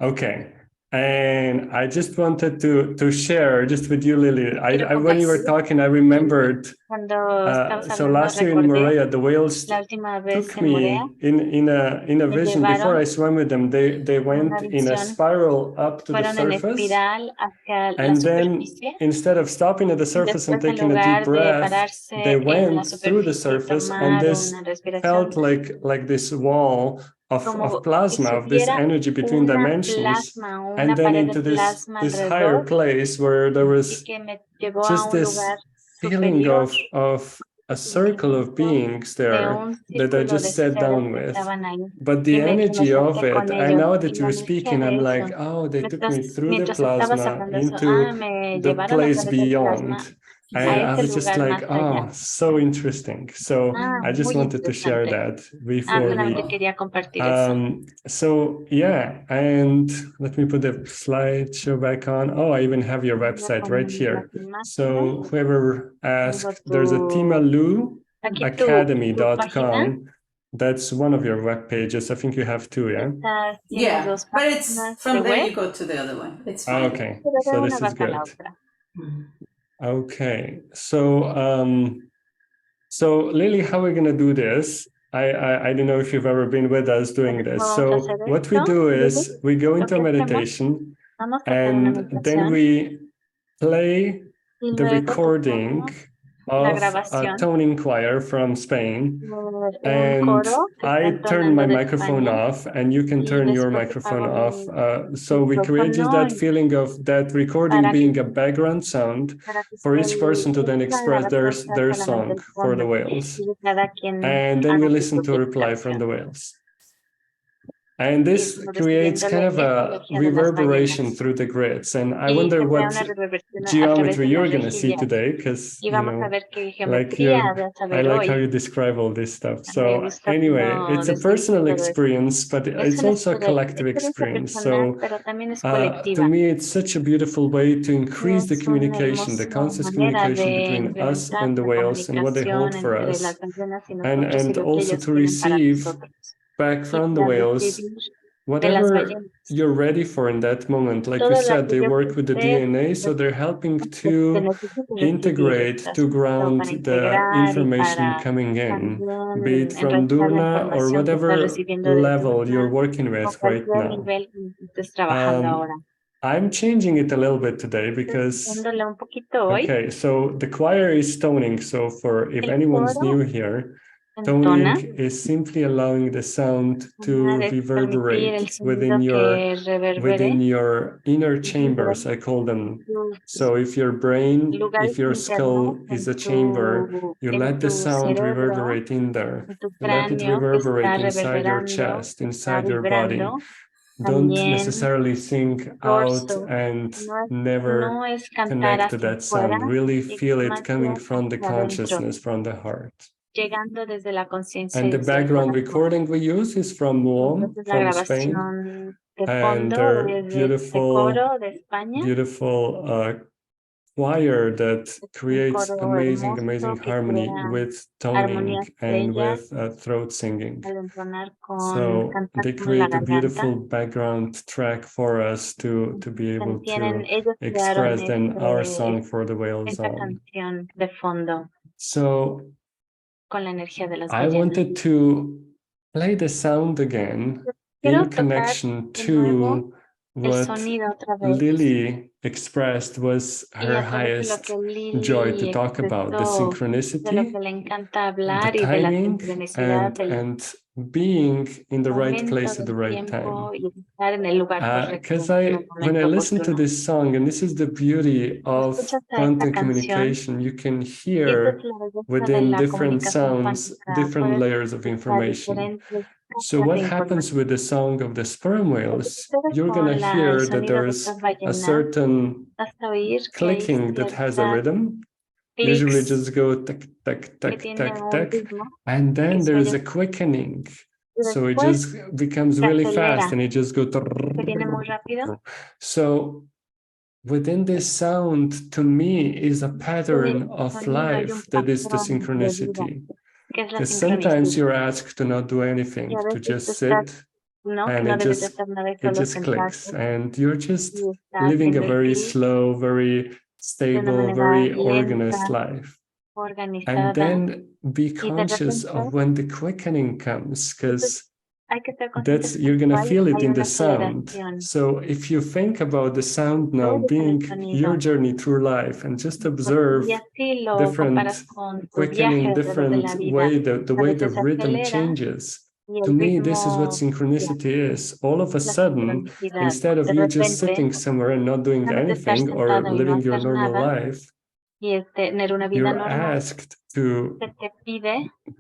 Okay. And I just wanted to share just with you, Lily. When you were talking, I remembered. So last year in Morea, the whales took me in a vision. Before I swam with them, they went in a spiral up to the surface, and then instead of stopping at the surface and taking a deep breath, they went through the surface, and this felt like this wall of plasma, of this energy between dimensions, and then into this higher place where there was just this feeling of a circle of beings there that I just sat down with. But the energy of it, I know that you're speaking, I'm like, oh, they took me through the plasma into the place beyond. And I was just like, oh, so interesting. So I just wanted to share that before we... so yeah, and let me put the slideshow back on. Oh, I even have your website right here. So whoever asked, there's a timaluacademy.com. That's one of your web pages. I think you have 2, yeah? Yeah, but it's from there you go to the other one. It's fine. Okay, so this is good. Okay, so so Lily, how are we gonna do this? I don't know if you've ever been with us doing this. So what we do is we go into a meditation, and then we play the recording of a toning choir from Spain, and I turn my microphone off, and you can turn your microphone off. So we create just that feeling of that recording being a background sound for each person to then express their song for the whales. And then we listen to a reply from the whales. And this creates kind of a reverberation through the grids. And I wonder what geometry you're going to see today, because, you know, like I like how you describe all this stuff. So anyway, it's a personal experience, but it's also a collective experience. So to me, it's such a beautiful way to increase the communication, the conscious communication between us and the whales and what they hold for us, and also to receive back from the whales whatever you're ready for in that moment. Like you said, they work with the DNA, so they're helping to integrate, to ground the information coming in, be it from Durna or whatever level you're working with right now. I'm changing it a little bit today because, okay, so the choir is toning. So for if anyone's new here, toning is simply allowing the sound to reverberate within your inner chambers, I call them. So if your brain, if your skull is a chamber, you let the sound reverberate in there. You let it reverberate inside your chest, inside your body. Don't necessarily think out and never connect to that sound. Really feel it coming from the consciousness, from the heart. And the background recording we use is from Wong, from Spain, and their beautiful choir that creates amazing harmony with toning and with throat singing. So they create a beautiful background track for us to be able to express then our song for the whales on. So I wanted to play the sound again in connection to what Lilly expressed was her highest joy to talk about, the synchronicity, the timing, and being in the right place at the right time. Because when I listen to this song, and this is the beauty of quantum communication, you can hear within different sounds, different layers of information. So what happens with the song of the sperm whales? You're going to hear that there's a certain clicking that has a rhythm. Usually just go tick, tick, tick, tick, tick. And then there's a quickening. So it just becomes really fast and it just goes. So within this sound, to me, is a pattern of life that is the synchronicity. Because sometimes you're asked to not do anything, to just sit, and it just clicks, and you're just living a very slow, very stable, very organized life. And then be conscious of when the quickening comes, because you're gonna feel it in the sound. So if you think about the sound now being your journey through life and just observe different quickening, different way, the way the rhythm changes. To me, this is what synchronicity is. All of a sudden, instead of you just sitting somewhere and not doing anything or living your normal life, you're asked to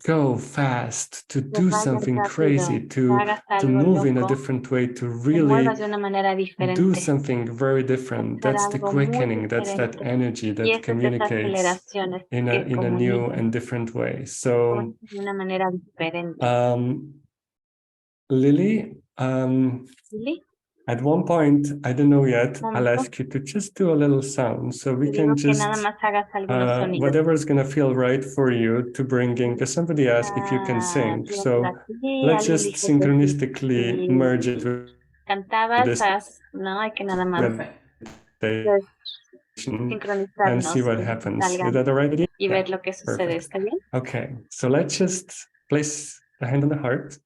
go fast, to do something crazy, to move in a different way, to really do something very different. That's the quickening, that's that energy that communicates in a new and different way. So Lilly, at one point, I don't know yet, I'll ask you to just do a little sound so we can just, whatever is going to feel right for you to bring in, because somebody asked if you can sing. So let's just synchronistically merge it with this and see what happens. Is that the right idea? Yeah, perfect. Okay, so let's just place the hand on the heart.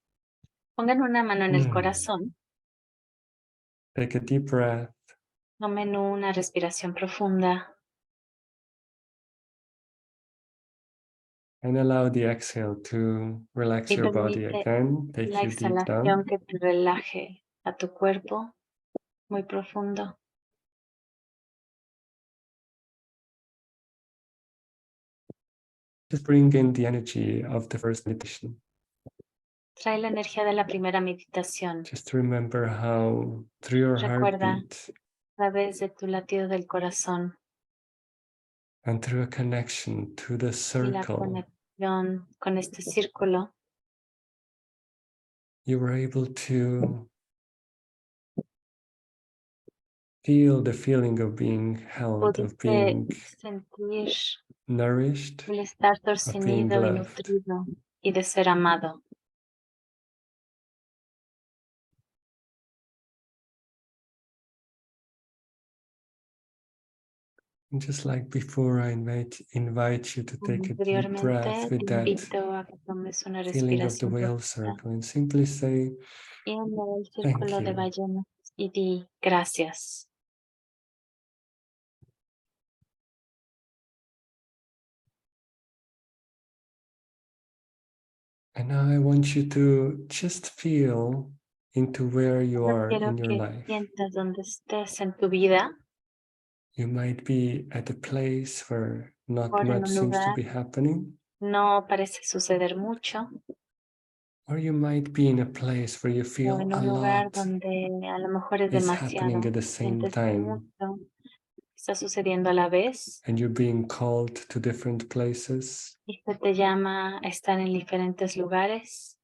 Pongan una mano en el corazón. Take a deep breath. Tomen una respiración profunda. And allow the exhale to relax your body again. Take you deep down. Que te relaje a tu cuerpo muy profundo. Just bring in the energy of the first meditation. Trae la energía de la primera meditación. Just remember how through your Recuerda heartbeat a través de tu latido del corazón and through a connection to the y la circle, conexión con este círculo, you were able to feel the feeling of being held, of pudiste being sentir nourished, el estar of being sostenido y loved. nutrido y de ser amado. And just like before, I invite you to take a deep breath Anteriormente te with that invito a que tomes una feeling of the respiración whale profunda circle and simply say, y en el thank círculo de you. ballenas y di gracias. And now I want you to just feel into where you Ahora are quiero in your que life. sientas donde estés en tu vida, You might be at a place where not por en much un seems to lugar be happening, no parece suceder mucho, or you might be in a place where you o feel en a un lugar lot donde a lo mejor es is happening demasiado, at the same sientes time, mucho, está sucediendo a la vez and you're being called to different places, y se te llama a estar en diferentes lugares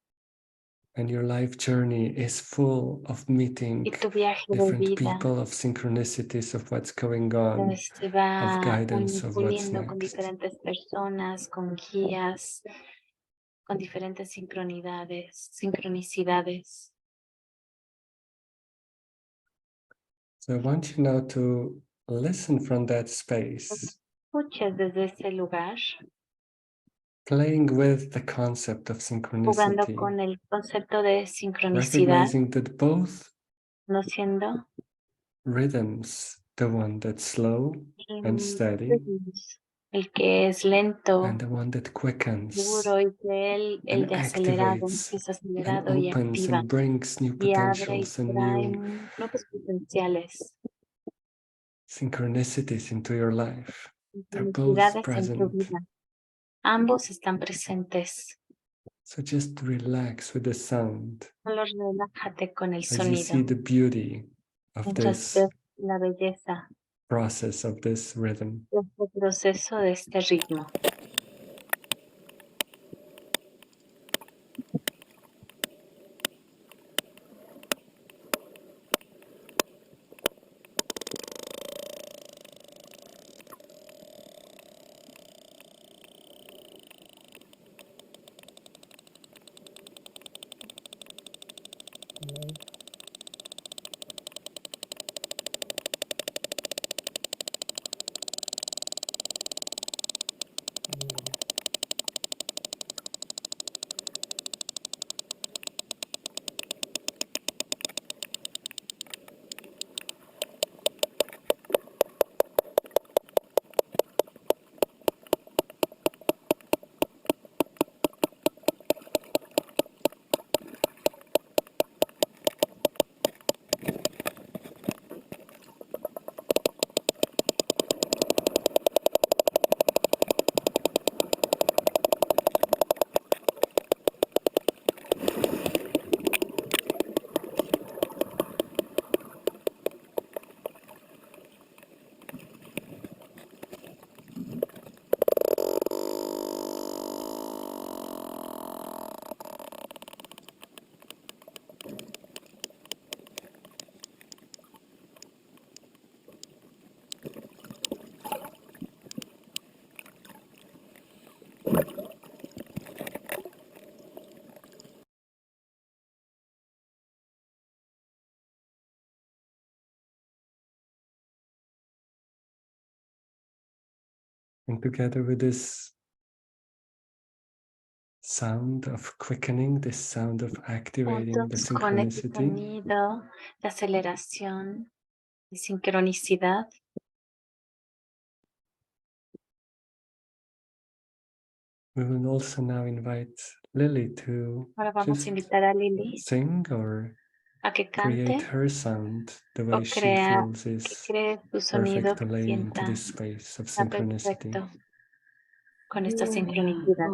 and your life journey is full of meeting y tu viaje de different vida people, of synchronicities of what's going on, se va of guidance of what's puliendo con next. diferentes personas, con guías, con diferentes sincronicidades. So I want you now to listen from that space, Escuches desde ese lugar, playing with the concept of jugando synchronicity, con el concepto de sincronicidad, recognizing that both no siendo rhythms, the one that's slow and steady, el que es lento, and the one that quickens duro, y que el and de acelerado, activates que es and acelerado y opens activa, and brings new y abre y potentials and trae new nuevos potenciales, synchronicities into your life. They're both sincronicidades en tu present. vida. Ambos están presentes. So just relax with the sound Solo relájate con el as you see sonido, the beauty of mientras this ves la belleza process, of this rhythm. de este proceso, de este ritmo. And together with this sound of quickening, this sound of activating the Juntos con este synchronicity, sonido de aceleración y sincronicidad, we will also now invite Lilly to ahora vamos a just invitar a Lilly sing or a que create cante her sound the o way she feels que is cree su sonido, perfect to que lay into sienta this space of está synchronicity. perfecto con esta sincronicidad.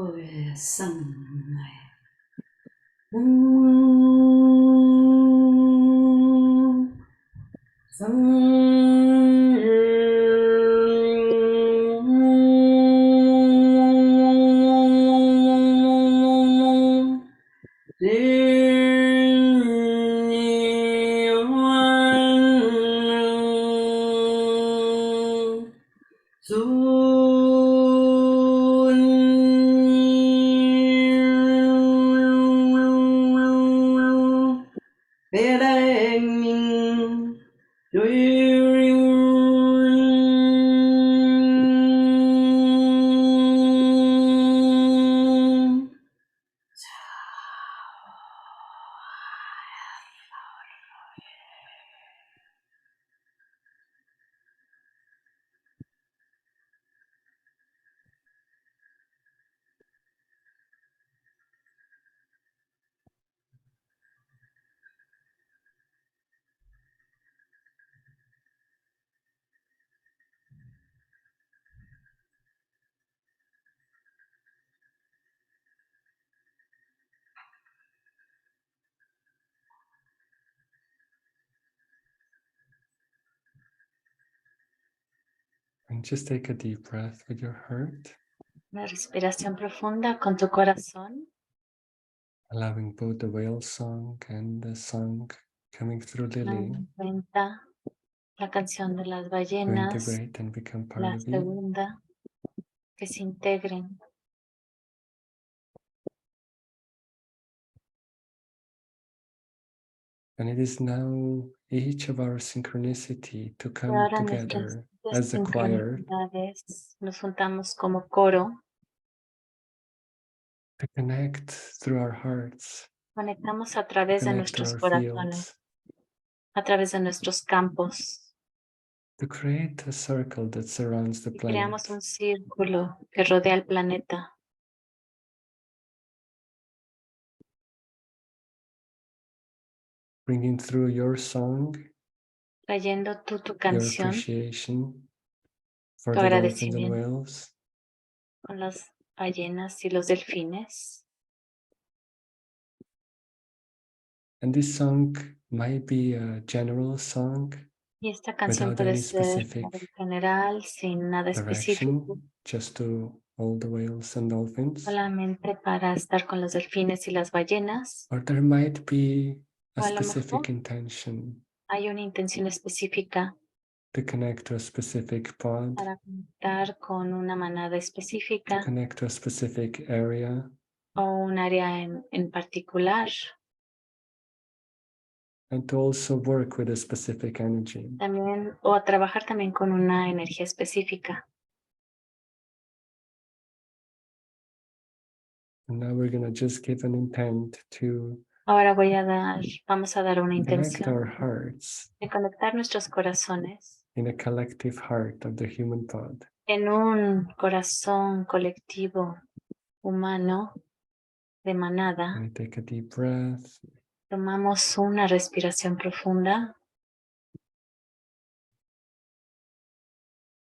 And just take a deep breath with your heart. Una respiración profunda con tu corazón. Allowing both the whale song and the song coming through Lilly Dando cuenta la canción de las to ballenas, integrate and become part la of you. segunda, que se integren. And it is now each of our synchronicity to Y come ahora nuestras together as a choir, sincronicidades nos juntamos como coro, to connect through our hearts, conectamos a to través de connect through nuestros our corazones, fields, a través de nuestros campos, to create a circle that surrounds the y creamos planet. un círculo que rodea el planeta, Bringing through your song, trayendo tú tu your canción, appreciation for tu the dolphins and agradecimiento whales, con las ballenas y los delfines. and this song might be a general song Y esta canción without puede any ser specific general, sin nada específico, direction, just to all the whales and dolphins. solamente para estar con los delfines y las ballenas. Or there might be a O a lo specific mejor intention hay una intención específica to connect to a specific pod, para conectar con una manada to específica connect to a specific area, o un área en particular. and to also work with a specific energy. También, o a trabajar también con una energía específica. And now we're going to just give an intent to Ahora vamos a dar una connect our intención hearts de conectar nuestros corazones in a collective heart of the human pod. en un corazón colectivo humano de manada. And you take a deep breath. Tomamos una respiración profunda.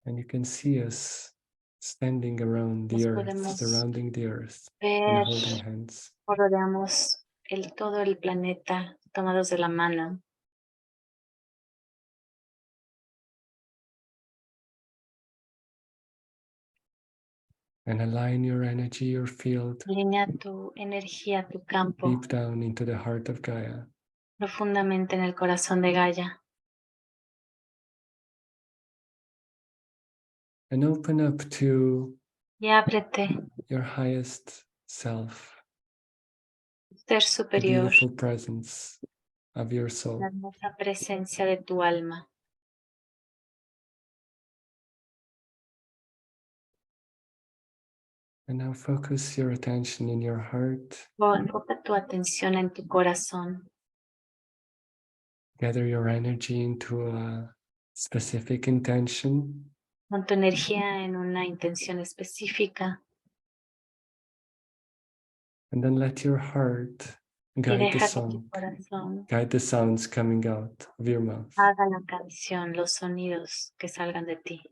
And you can see us standing around the Nos earth, podemos surrounding the earth, and ver, holding hands. rodeamos todo el planeta tomados de la mano. And align your energy, your field, Alinea tu energía, tu campo, deep down into the heart of Gaia. profundamente en el corazón de Gaia. And open up to Y ábrete, your highest self, ser the superior, beautiful presence of your la soul. hermosa presencia de tu alma. And now focus your attention in your heart. Enfoca tu atención en tu corazón. Gather your energy into a specific intention. Pon tu energía en una intención específica And then let your heart y guide the deja que tu song, corazón guide the sounds coming out of your mouth. haga la canción, los sonidos que salgan de ti.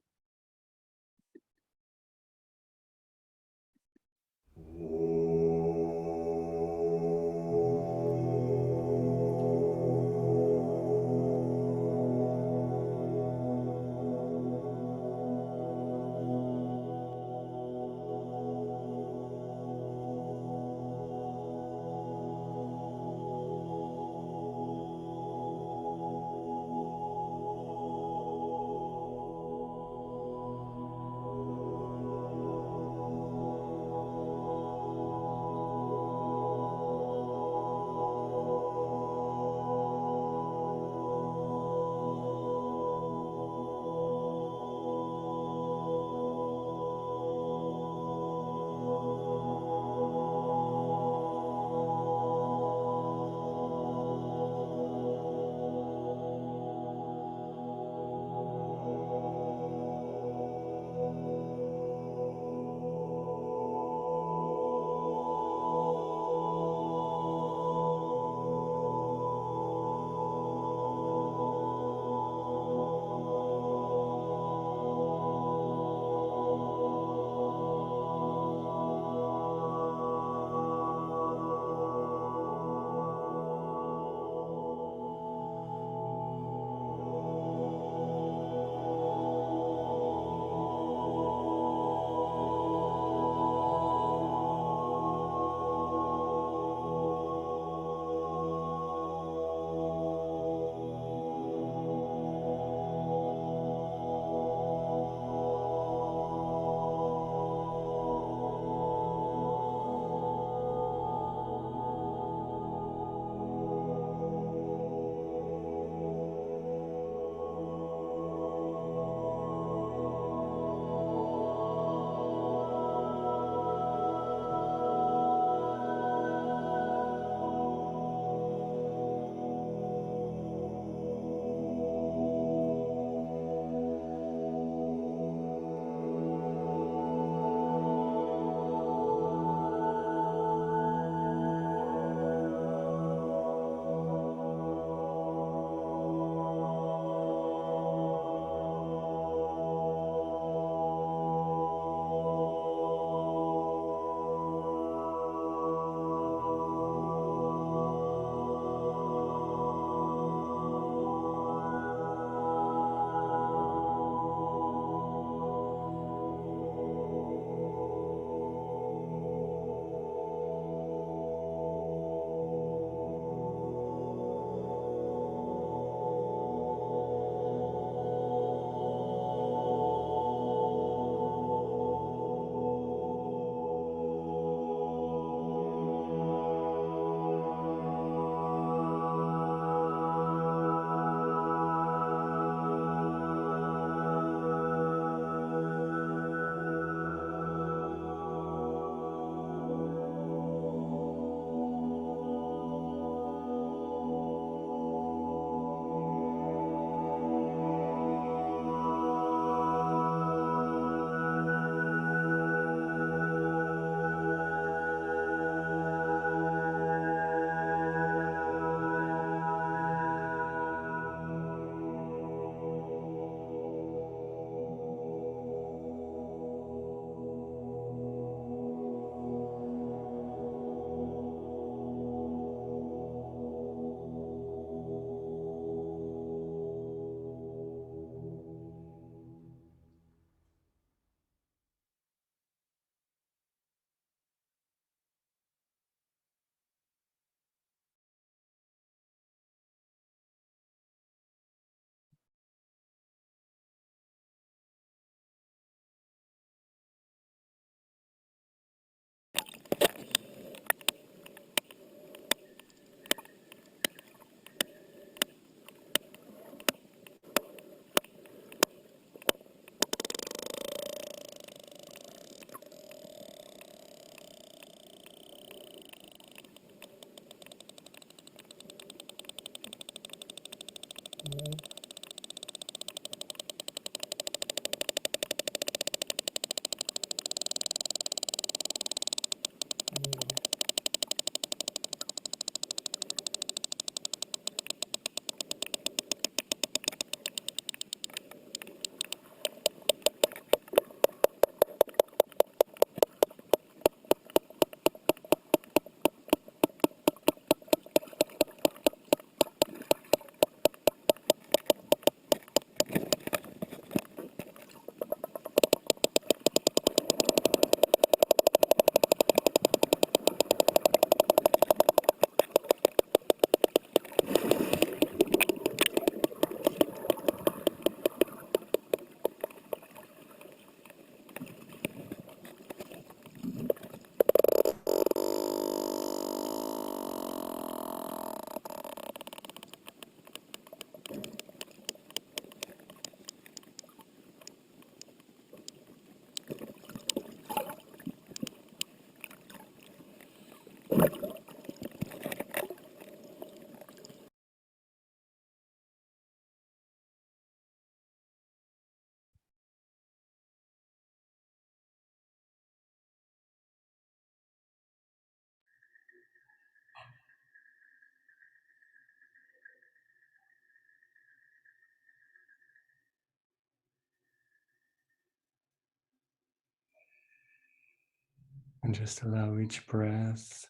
And just allow each breath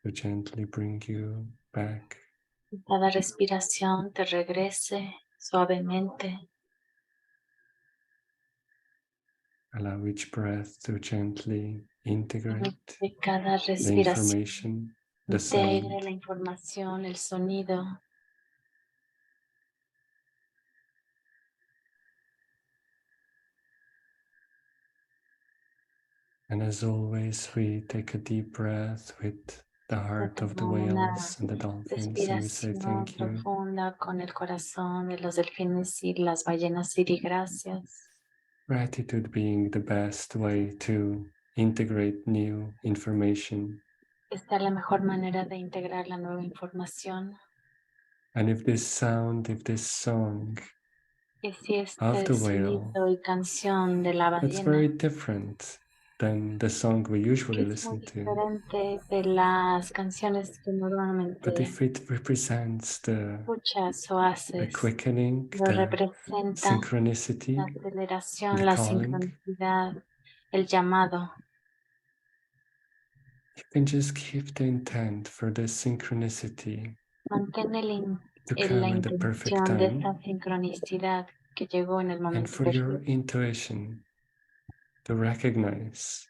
to gently bring you back. Cada respiración te regrese suavemente. Allow each breath to gently integrate Que cada the respiración information, the integre sound, la información, el sonido. and as always, we take a deep breath with the heart of the whales and the dolphins, and we say Respiración thank you. profunda con el corazón de los delfines y las ballenas, y gracias. Gratitude being the best way to integrate new information. Esta es la mejor manera de integrar la nueva información. And if this sound, if this song Y si of este the whale, sonido y canción de la that's ballena very different than the song we usually es muy listen to. diferente de las canciones que But normalmente if it represents the escuchas o haces, quickening, lo the representa synchronicity, la aceleración, the la calling, sincronicidad, el llamado. you can just keep the intent for the synchronicity Mantén to la come at the perfect intención de time, esa sincronicidad que llegó en el and momento for your perfecto. intuition to recognize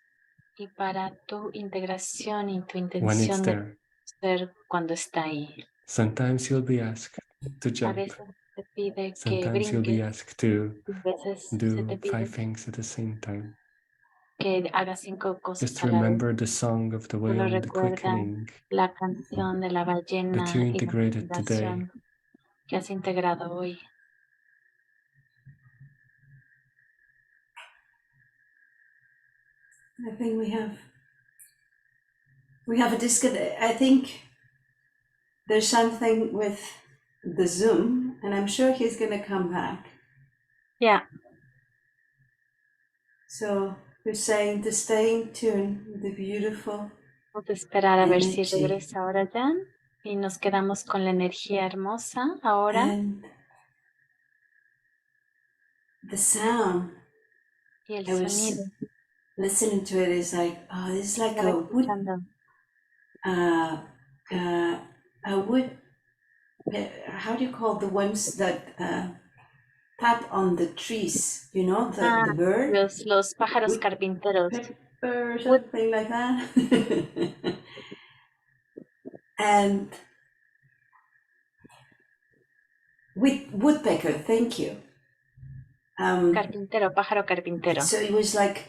Y para tu integración y tu when it's intención de there. ser cuando está ahí. Sometimes you'll be asked to A jump. veces te pide que Sometimes you'll be brinques, asked to y a veces se te do 5 pide things at the same time. que hagas 5 cosas Just a la vez. remember the song of the Solo whale, the recuerda quickening la canción de la that you ballena y la integrated today. inspiración que has integrado hoy. I think we have a disconnect. I think there's something with the Zoom, and I'm sure he's going to come back. Yeah. So we're saying to stay in tune with the beautiful Vamos a esperar a ver si energy. regresa ahora ya. Y nos quedamos con la energía hermosa ahora. And the sound. Y el I was sonido. listening to it is like, oh, it's like Estaba a wood, escuchando. a wood. How do you call the ones that tap on the trees? You know, the bird. Los pájaros wood carpinteros. pepper or something like that. And with woodpecker, thank you. Carpintero, pájaro carpintero. So it was like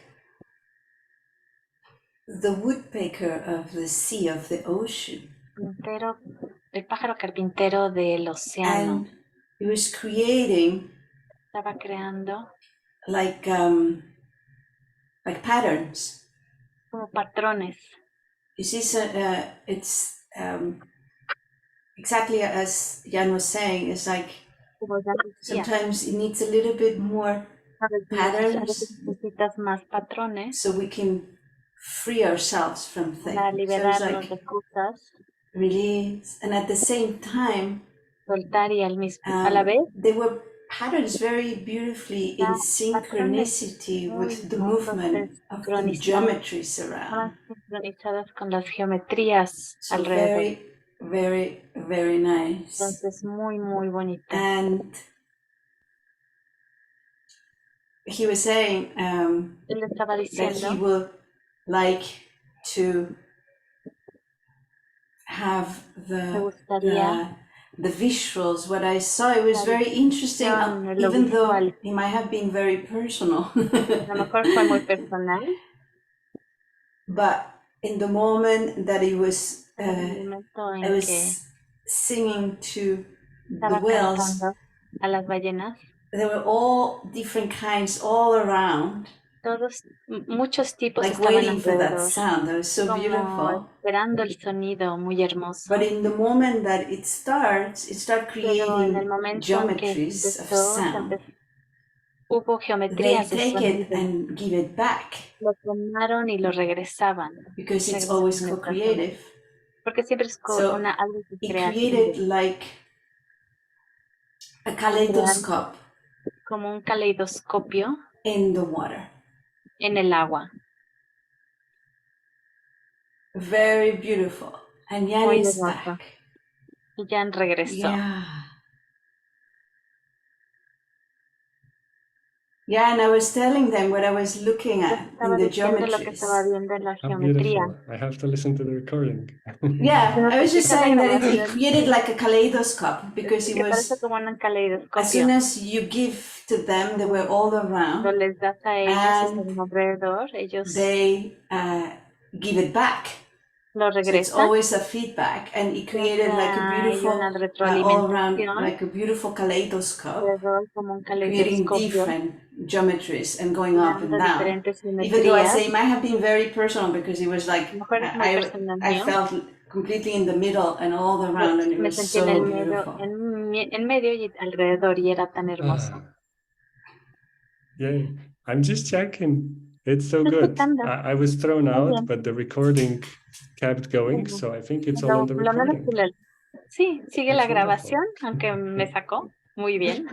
the woodpecker of the sea, of the ocean. El pájaro carpintero del océano. And it was creating Estaba creando like patterns. como patrones. You see, so, it's exactly as Jan was saying. It's like Sometimes it needs a little bit more patterns so we can free ourselves from things. So it's like release, and at the same time, they were patterns very beautifully in synchronicity with the movement of the geometries around. So very, very, very nice. And he was saying that he would like to have the visuals. What I saw, it was very interesting, even though it might have been very personal. But in the moment that I was singing to the whales, there were all different kinds all around, like waiting for that sound. That was so beautiful. But in the moment that it starts creating geometries of sound. They take it and give it back. Because it's always co-creative. So it created like a kaleidoscope in the water. Very beautiful. And Jan is back. Yeah. Yeah, and I was telling them what I was looking at in the geometries. How beautiful. I have to listen to the recording. Yeah, I was just saying that it created like a kaleidoscope because it was, as soon as you give to them, they were all around, and they give it back. So it's always a feedback, and it created like a beautiful, all around, like a beautiful kaleidoscope, creating different geometries and going up and down. Even though I say it might have been very personal because it was like, I felt completely in the middle and all around, and it was so beautiful. Yay. I'm just checking. It's so good. I was thrown out, but the recording kept going, so I think it's all on the recording. Sí, sigue la grabación, aunque me sacó. Muy bien.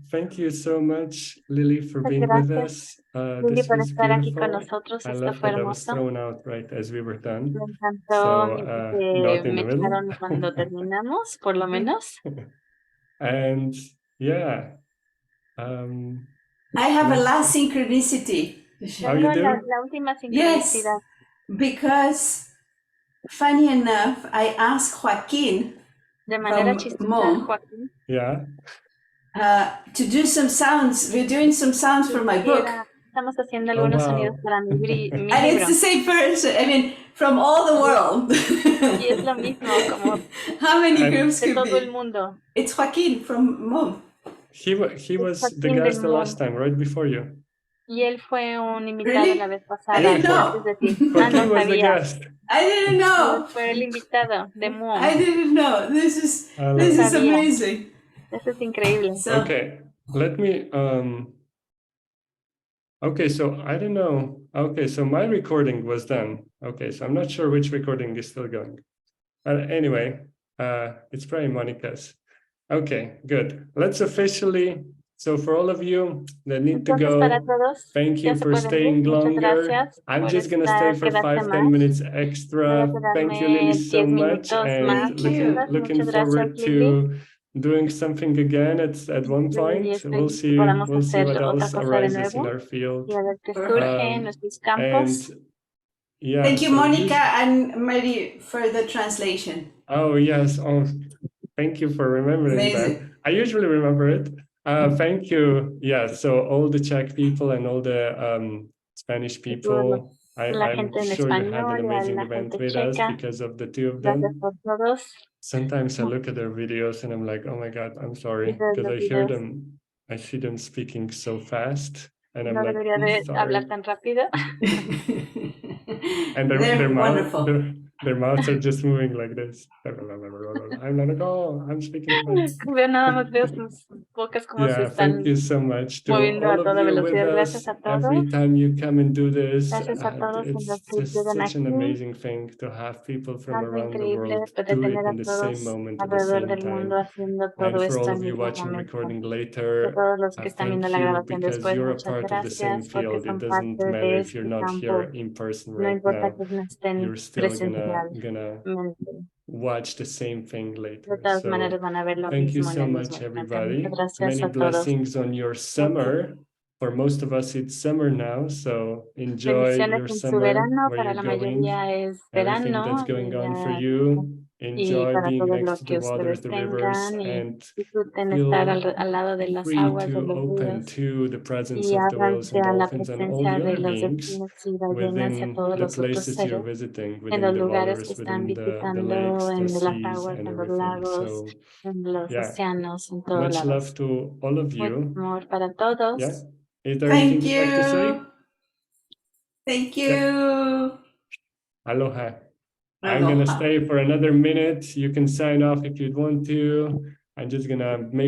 Thank you so much, Lilly, for being with us. This was beautiful. I love that I was thrown out right as we were done. So, not in the middle. Cuando terminamos, por lo menos. And yeah. I have a last synchronicity. Oh, you do? La última sincronicidad. Yes, because funny enough, I asked Joaquin from Mom, yeah, to do some sounds. We're doing some sounds for my book. Estamos haciendo algunos sonidos para mi libro. And it's the same person, I mean, from all the world. Y es lo mismo, como how many groups could todo be? el mundo. It's Joaquin from Mom. He was the guest the last time, right before you. Y él fue un invitado la vez pasada. I didn't know. Joaquin was the guest. I didn't know. Fue el invitado de Mom. I didn't know. This is amazing. Eso es increíble. So, okay, let me okay, so I don't know. Okay, so my recording was done. Okay, so I'm not sure which recording is still going. Anyway, it's probably Monica's. Okay, good. Let's officially, so for all of you that need to go, thank you for staying longer. I'm just going to stay for 5-10 minutes extra. Thank you, Lilly, so much. And looking forward to doing something again at one point. We'll see what else arises in our field. And yeah, thank you, Monica and Mary, for the translation. Oh, yes. Oh, thank you for remembering that. I usually remember it. Thank you. Yeah, so all the Czech people and all the Spanish people, I'm sure you had an amazing event with us because of the two of them. Sometimes I look at their videos and I'm like, oh my God, I'm sorry, because I see them speaking so fast. And I'm like, sorry. And they're wonderful. Their mouths are just moving like this. I'm like, oh, I'm speaking French. Veo nada más veo sus bocas como se Yeah, thank están you so much to moviendo all a of toda you with velocidad. us. Gracias a Every todos. time you come and do this, Gracias a todos it's los que just llegan such an aquí. amazing thing to have people from Algo around the increíble world poder do it tener a in the same todos moment at the alrededor same del mundo time. haciendo And todo for esto all al of you mismo watching momento. recording A later, todos los que están viendo thank la you grabación because después, you're a muchas part of the same gracias porque field. It son doesn't parte matter de if you're este not campo. here in person No right importa now. que no estén You're still gonna presencialmente. watch the same thing De later. todas So maneras van a ver lo thank you mismo en so el much, mismo instante. everybody. Muchas gracias Many a todos. blessings on your summer. For most of us, it's summer now, so enjoy Bendiciones your en su summer, verano, where para you're la going, mayoría es everything that's verano going on for y you. Enjoy para being todo next lo to the que waters, ustedes the rivers, tengan y and disfruten estar feel al lado de las free aguas, de to los open ríos to the presence y of the whales ábranse and a la dolphins and all the presencia de other los beings delfines y ballenas y a within todos the los otros places you're seres visiting, en within los the lugares que waters, están within the visitando, lakes, the en las seas, aguas, and en los everything. lagos, So en los yeah, océanos, en todos much love lados. to all of Mucho you. amor para todos. Yeah. Is there anything you'd like to say? Thank you. Yeah. Aloha. I'm Aloha. gonna stay for another minute. You can sign off if you'd want to. I'm just gonna make